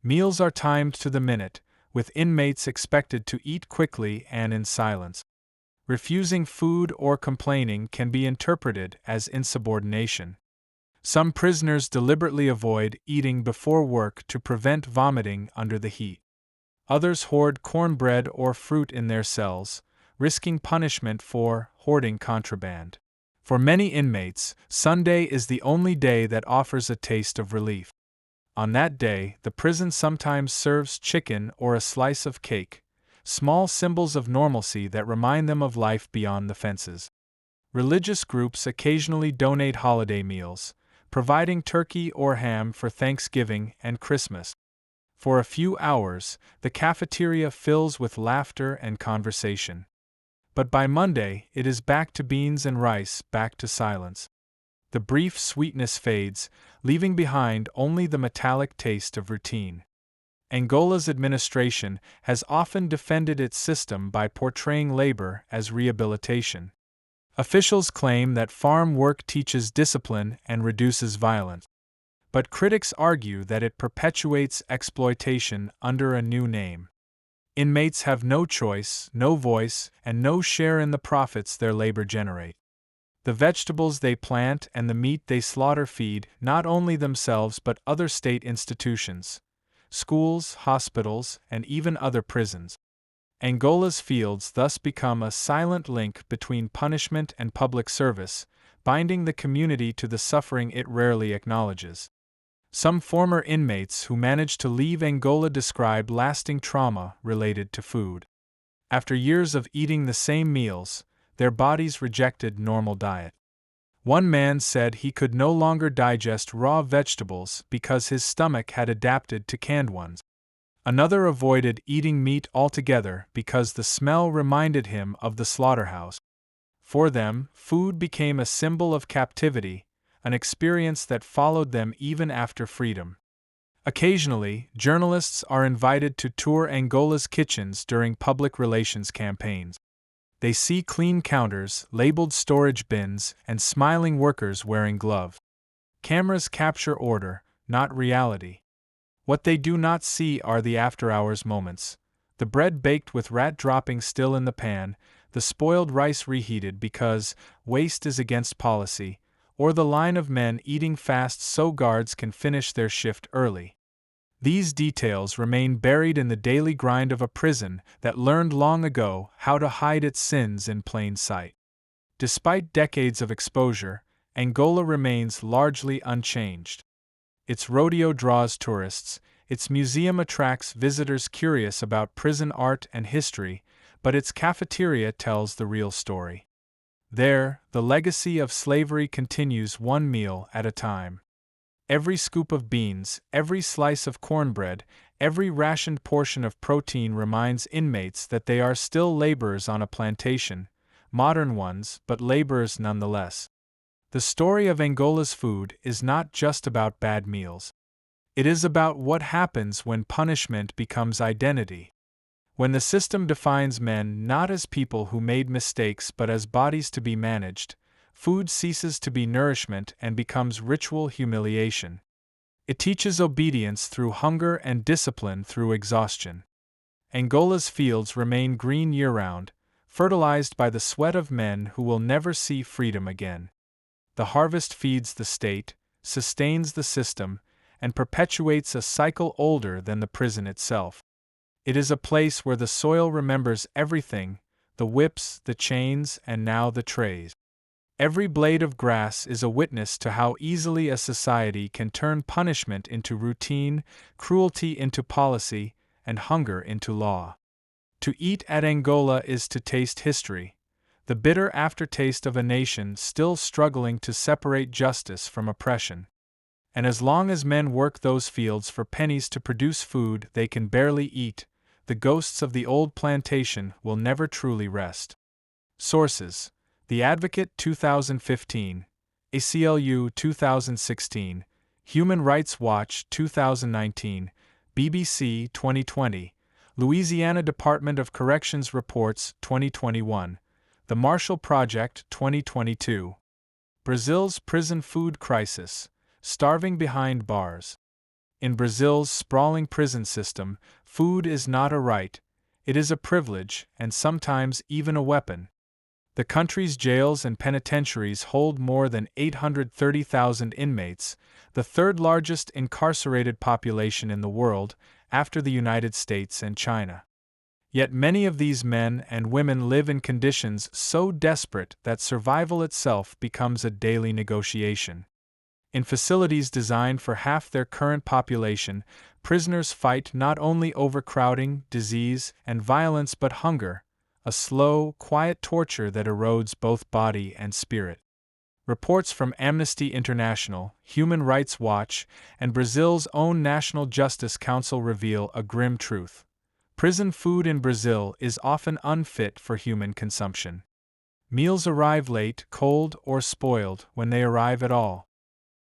Meals are timed to the minute, with inmates expected to eat quickly and in silence. Refusing food or complaining can be interpreted as insubordination. Some prisoners deliberately avoid eating before work to prevent vomiting under the heat. Others hoard cornbread or fruit in their cells, risking punishment for hoarding contraband. For many inmates, Sunday is the only day that offers a taste of relief. On that day, the prison sometimes serves chicken or a slice of cake, small symbols of normalcy that remind them of life beyond the fences. Religious groups occasionally donate holiday meals, providing turkey or ham for Thanksgiving and Christmas. For a few hours, the cafeteria fills with laughter and conversation. But by Monday, it is back to beans and rice, back to silence. The brief sweetness fades, leaving behind only the metallic taste of routine. Angola's administration has often defended its system by portraying labor as rehabilitation. Officials claim that farm work teaches discipline and reduces violence. But critics argue that it perpetuates exploitation under a new name. Inmates have no choice, no voice, and no share in the profits their labor generate. The vegetables they plant and the meat they slaughter feed not only themselves but other state institutions, schools, hospitals, and even other prisons. Angola's fields thus become a silent link between punishment and public service, binding the community to the suffering it rarely acknowledges. Some former inmates who managed to leave Angola describe lasting trauma related to food. After years of eating the same meals, their bodies rejected normal diet. One man said he could no longer digest raw vegetables because his stomach had adapted to canned ones. Another avoided eating meat altogether because the smell reminded him of the slaughterhouse. For them, food became a symbol of captivity, an experience that followed them even after freedom. Occasionally, journalists are invited to tour Angola's kitchens during public relations campaigns. They see clean counters, labeled storage bins, and smiling workers wearing gloves. Cameras capture order, not reality. What they do not see are the after-hours moments. The bread baked with rat droppings still in the pan, the spoiled rice reheated because waste is against policy, or the line of men eating fast so guards can finish their shift early. These details remain buried in the daily grind of a prison that learned long ago how to hide its sins in plain sight. Despite decades of exposure, Angola remains largely unchanged. Its rodeo draws tourists, its museum attracts visitors curious about prison art and history, but its cafeteria tells the real story. There, the legacy of slavery continues one meal at a time. Every scoop of beans, every slice of cornbread, every rationed portion of protein reminds inmates that they are still laborers on a plantation, modern ones, but laborers nonetheless. The story of Angola's food is not just about bad meals. It is about what happens when punishment becomes identity. When the system defines men not as people who made mistakes but as bodies to be managed, food ceases to be nourishment and becomes ritual humiliation. It teaches obedience through hunger and discipline through exhaustion. Angola's fields remain green year-round, fertilized by the sweat of men who will never see freedom again. The harvest feeds the state, sustains the system, and perpetuates a cycle older than the prison itself. It is a place where the soil remembers everything, the whips, the chains, and now the trays. Every blade of grass is a witness to how easily a society can turn punishment into routine, cruelty into policy, and hunger into law. To eat at Angola is to taste history, the bitter aftertaste of a nation still struggling to separate justice from oppression. And as long as men work those fields for pennies to produce food they can barely eat, the ghosts of the old plantation will never truly rest. Sources: The Advocate 2015, ACLU 2016, Human Rights Watch 2019, BBC 2020, Louisiana Department of Corrections Reports 2021, The Marshall Project 2022. Brazil's prison food crisis, starving behind bars. In Brazil's sprawling prison system, food is not a right, it is a privilege and sometimes even a weapon. The country's jails and penitentiaries hold more than 830,000 inmates, the third largest incarcerated population in the world, after the United States and China. Yet many of these men and women live in conditions so desperate that survival itself becomes a daily negotiation. In facilities designed for half their current population, prisoners fight not only overcrowding, disease, and violence but hunger, a slow, quiet torture that erodes both body and spirit. Reports from Amnesty International, Human Rights Watch, and Brazil's own National Justice Council reveal a grim truth. Prison food in Brazil is often unfit for human consumption. Meals arrive late, cold, or spoiled when they arrive at all.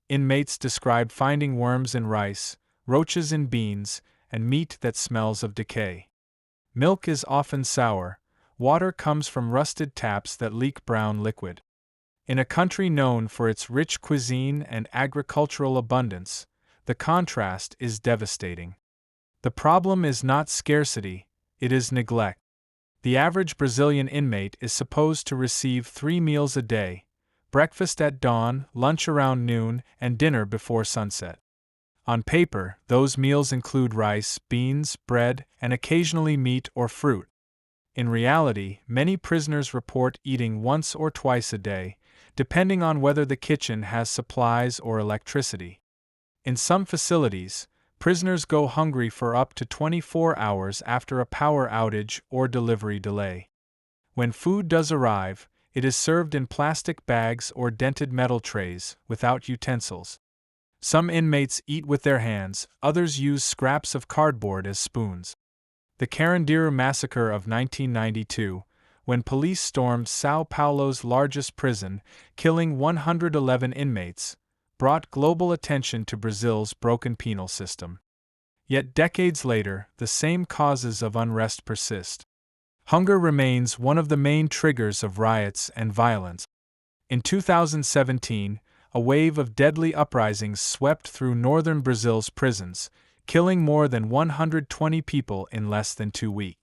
Inmates describe finding worms in rice, roaches in beans, and meat that smells of decay. Milk is often sour. Water comes from rusted taps that leak brown liquid. In a country known for its rich cuisine and agricultural abundance, the contrast is devastating. The problem is not scarcity, it is neglect. The average Brazilian inmate is supposed to receive 3 meals a day: breakfast at dawn, lunch around noon, and dinner before sunset. On paper, those meals include rice, beans, bread, and occasionally meat or fruit. In reality, many prisoners report eating once or twice a day, depending on whether the kitchen has supplies or electricity. In some facilities, prisoners go hungry for up to 24 hours after a power outage or delivery delay. When food does arrive, it is served in plastic bags or dented metal trays, without utensils. Some inmates eat with their hands, others use scraps of cardboard as spoons. The Carandiru Massacre of 1992, when police stormed São Paulo's largest prison, killing 111 inmates, brought global attention to Brazil's broken penal system. Yet decades later, the same causes of unrest persist. Hunger remains one of the main triggers of riots and violence. In 2017, a wave of deadly uprisings swept through northern Brazil's prisons, killing more than 120 people in less than 2 weeks.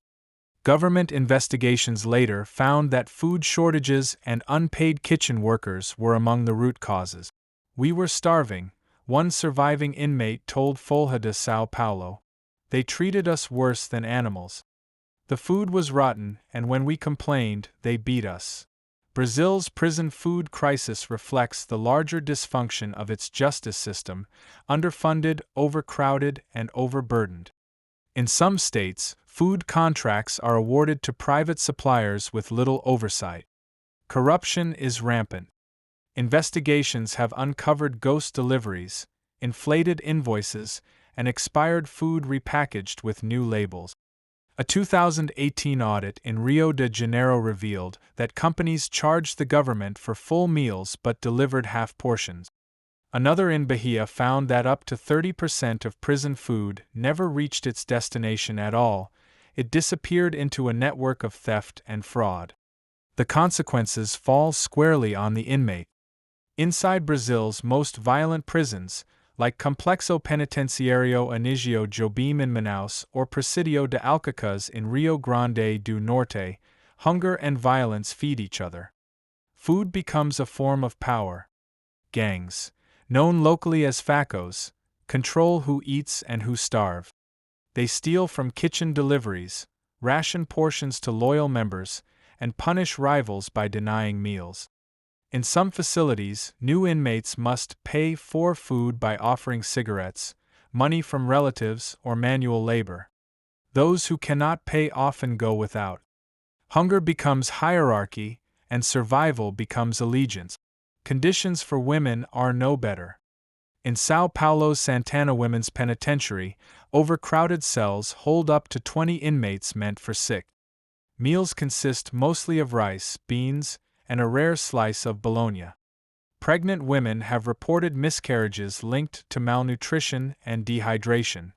Government investigations later found that food shortages and unpaid kitchen workers were among the root causes. "We were starving," one surviving inmate told Folha de São Paulo. "They treated us worse than animals. The food was rotten, and when we complained, they beat us." Brazil's prison food crisis reflects the larger dysfunction of its justice system, underfunded, overcrowded, and overburdened. In some states, food contracts are awarded to private suppliers with little oversight. Corruption is rampant. Investigations have uncovered ghost deliveries, inflated invoices, and expired food repackaged with new labels. A 2018 audit in Rio de Janeiro revealed that companies charged the government for full meals but delivered half portions. Another in Bahia found that up to 30% of prison food never reached its destination at all. It disappeared into a network of theft and fraud. The consequences fall squarely on the inmate. Inside Brazil's most violent prisons, like Complexo Penitenciario Anísio Jobim in Manaus or Presidio de Alcaçuz in Rio Grande do Norte, hunger and violence feed each other. Food becomes a form of power. Gangs, known locally as facos, control who eats and who starve. They steal from kitchen deliveries, ration portions to loyal members, and punish rivals by denying meals. In some facilities, new inmates must pay for food by offering cigarettes, money from relatives, or manual labor. Those who cannot pay often go without. Hunger becomes hierarchy, and survival becomes allegiance. Conditions for women are no better. In São Paulo's Santana Women's Penitentiary, overcrowded cells hold up to 20 inmates meant for sick. Meals consist mostly of rice, beans, and a rare slice of bologna. Pregnant women have reported miscarriages linked to malnutrition and dehydration.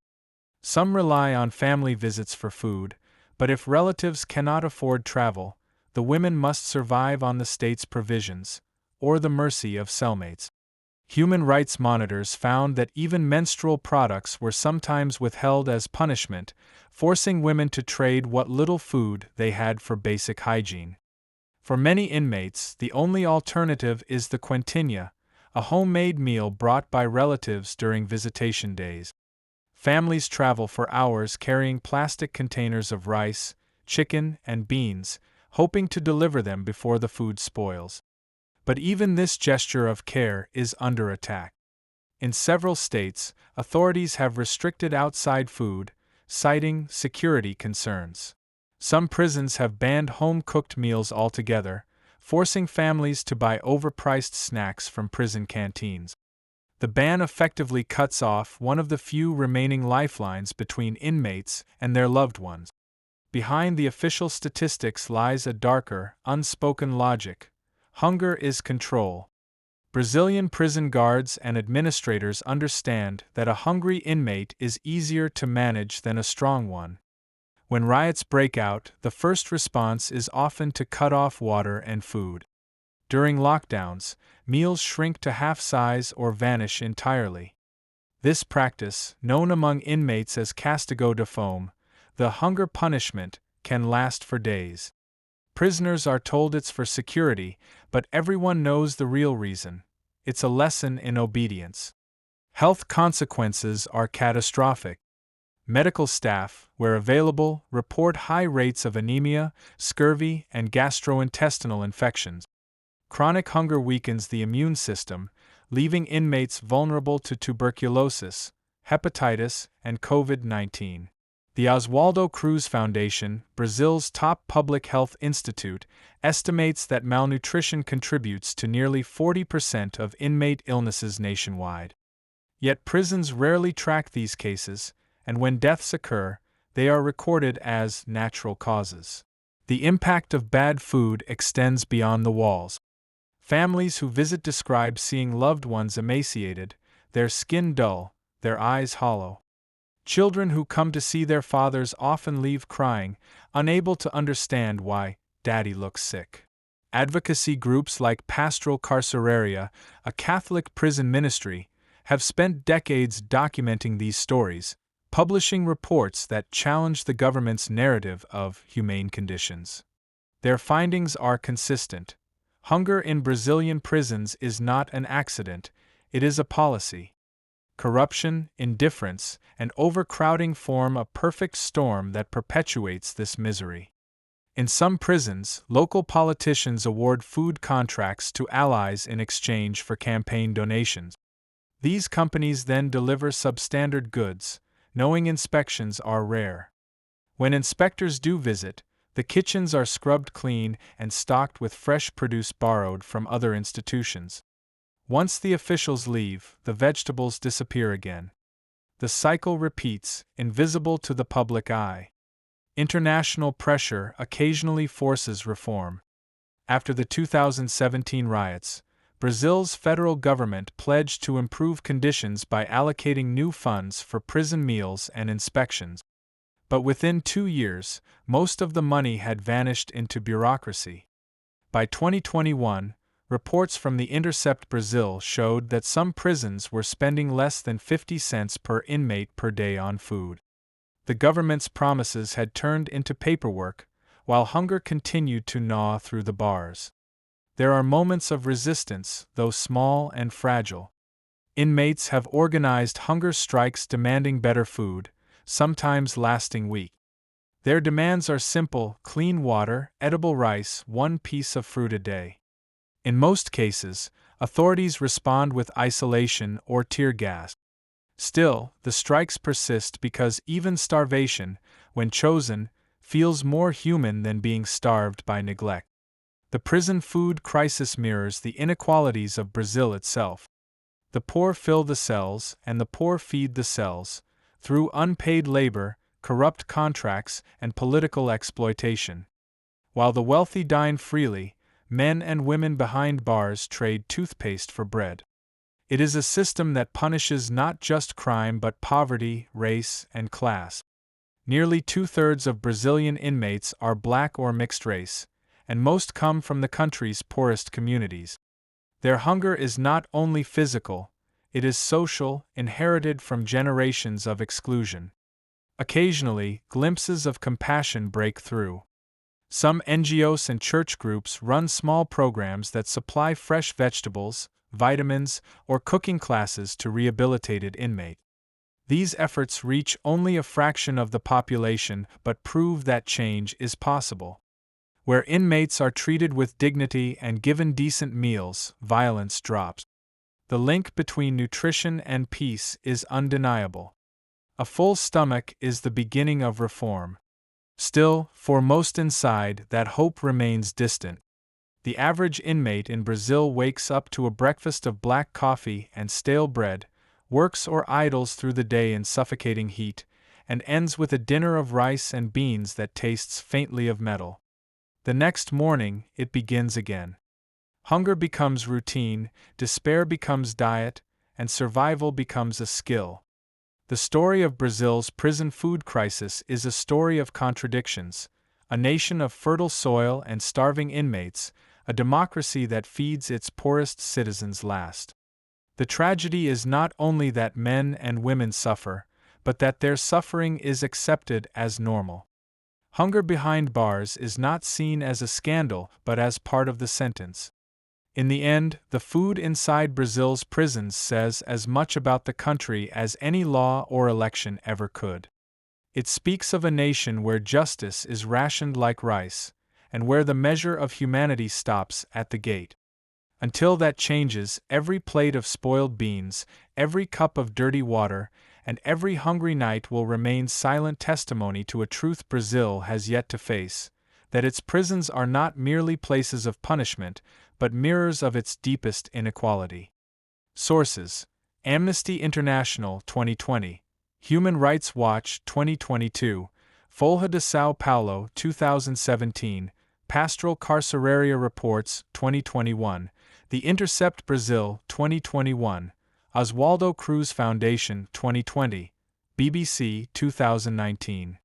Some rely on family visits for food, but if relatives cannot afford travel, the women must survive on the state's provisions, or the mercy of cellmates. Human rights monitors found that even menstrual products were sometimes withheld as punishment, forcing women to trade what little food they had for basic hygiene. For many inmates, the only alternative is the quentinha, a homemade meal brought by relatives during visitation days. Families travel for hours carrying plastic containers of rice, chicken, and beans, hoping to deliver them before the food spoils. But even this gesture of care is under attack. In several states, authorities have restricted outside food, citing security concerns. Some prisons have banned home-cooked meals altogether, forcing families to buy overpriced snacks from prison canteens. The ban effectively cuts off one of the few remaining lifelines between inmates and their loved ones. Behind the official statistics lies a darker, unspoken logic. Hunger is control. Brazilian prison guards and administrators understand that a hungry inmate is easier to manage than a strong one. When riots break out, the first response is often to cut off water and food. During lockdowns, meals shrink to half size or vanish entirely. This practice, known among inmates as castigo de fome, the hunger punishment, can last for days. Prisoners are told it's for security, but everyone knows the real reason. It's a lesson in obedience. Health consequences are catastrophic. Medical staff, where available, report high rates of anemia, scurvy, and gastrointestinal infections. Chronic hunger weakens the immune system, leaving inmates vulnerable to tuberculosis, hepatitis, and COVID-19. The Oswaldo Cruz Foundation, Brazil's top public health institute, estimates that malnutrition contributes to nearly 40% of inmate illnesses nationwide. Yet prisons rarely track these cases, and when deaths occur, they are recorded as natural causes. The impact of bad food extends beyond the walls. Families who visit describe seeing loved ones emaciated, their skin dull, their eyes hollow. Children who come to see their fathers often leave crying, unable to understand why Daddy looks sick. Advocacy groups like Pastoral Carceraria, a Catholic prison ministry, have spent decades documenting these stories, publishing reports that challenge the government's narrative of humane conditions. Their findings are consistent. Hunger in Brazilian prisons is not an accident, it is a policy. Corruption, indifference, and overcrowding form a perfect storm that perpetuates this misery. In some prisons, local politicians award food contracts to allies in exchange for campaign donations. These companies then deliver substandard goods, knowing inspections are rare. When inspectors do visit, the kitchens are scrubbed clean and stocked with fresh produce borrowed from other institutions. Once the officials leave, the vegetables disappear again. The cycle repeats, invisible to the public eye. International pressure occasionally forces reform. After the 2017 riots, Brazil's federal government pledged to improve conditions by allocating new funds for prison meals and inspections. But within 2 years, most of the money had vanished into bureaucracy. By 2021, reports from The Intercept Brazil showed that some prisons were spending less than 50 cents per inmate per day on food. The government's promises had turned into paperwork, while hunger continued to gnaw through the bars. There are moments of resistance, though small and fragile. Inmates have organized hunger strikes demanding better food, sometimes lasting weeks. Their demands are simple: clean water, edible rice, one piece of fruit a day. In most cases, authorities respond with isolation or tear gas. Still, the strikes persist because even starvation, when chosen, feels more human than being starved by neglect. The prison food crisis mirrors the inequalities of Brazil itself. The poor fill the cells, and the poor feed the cells, through unpaid labor, corrupt contracts, and political exploitation. While the wealthy dine freely, men and women behind bars trade toothpaste for bread. It is a system that punishes not just crime but poverty, race, and class. Nearly 2/3 of Brazilian inmates are black or mixed race, and most come from the country's poorest communities. Their hunger is not only physical, it is social, inherited from generations of exclusion. Occasionally, glimpses of compassion break through. Some NGOs and church groups run small programs that supply fresh vegetables, vitamins, or cooking classes to rehabilitated inmates. These efforts reach only a fraction of the population but prove that change is possible. Where inmates are treated with dignity and given decent meals, violence drops. The link between nutrition and peace is undeniable. A full stomach is the beginning of reform. Still, for most inside, that hope remains distant. The average inmate in Brazil wakes up to a breakfast of black coffee and stale bread, works or idles through the day in suffocating heat, and ends with a dinner of rice and beans that tastes faintly of metal. The next morning, it begins again. Hunger becomes routine, despair becomes diet, and survival becomes a skill. The story of Brazil's prison food crisis is a story of contradictions: a nation of fertile soil and starving inmates, a democracy that feeds its poorest citizens last. The tragedy is not only that men and women suffer, but that their suffering is accepted as normal. Hunger behind bars is not seen as a scandal but as part of the sentence. In the end, the food inside Brazil's prisons says as much about the country as any law or election ever could. It speaks of a nation where justice is rationed like rice, and where the measure of humanity stops at the gate. Until that changes, every plate of spoiled beans, every cup of dirty water, and every hungry night will remain silent testimony to a truth Brazil has yet to face: that its prisons are not merely places of punishment, but mirrors of its deepest inequality. Sources: Amnesty International 2020, Human Rights Watch 2022, Folha de São Paulo 2017, Pastoral Carceraria Reports 2021, The Intercept Brazil 2021, Oswaldo Cruz Foundation 2020, BBC 2019.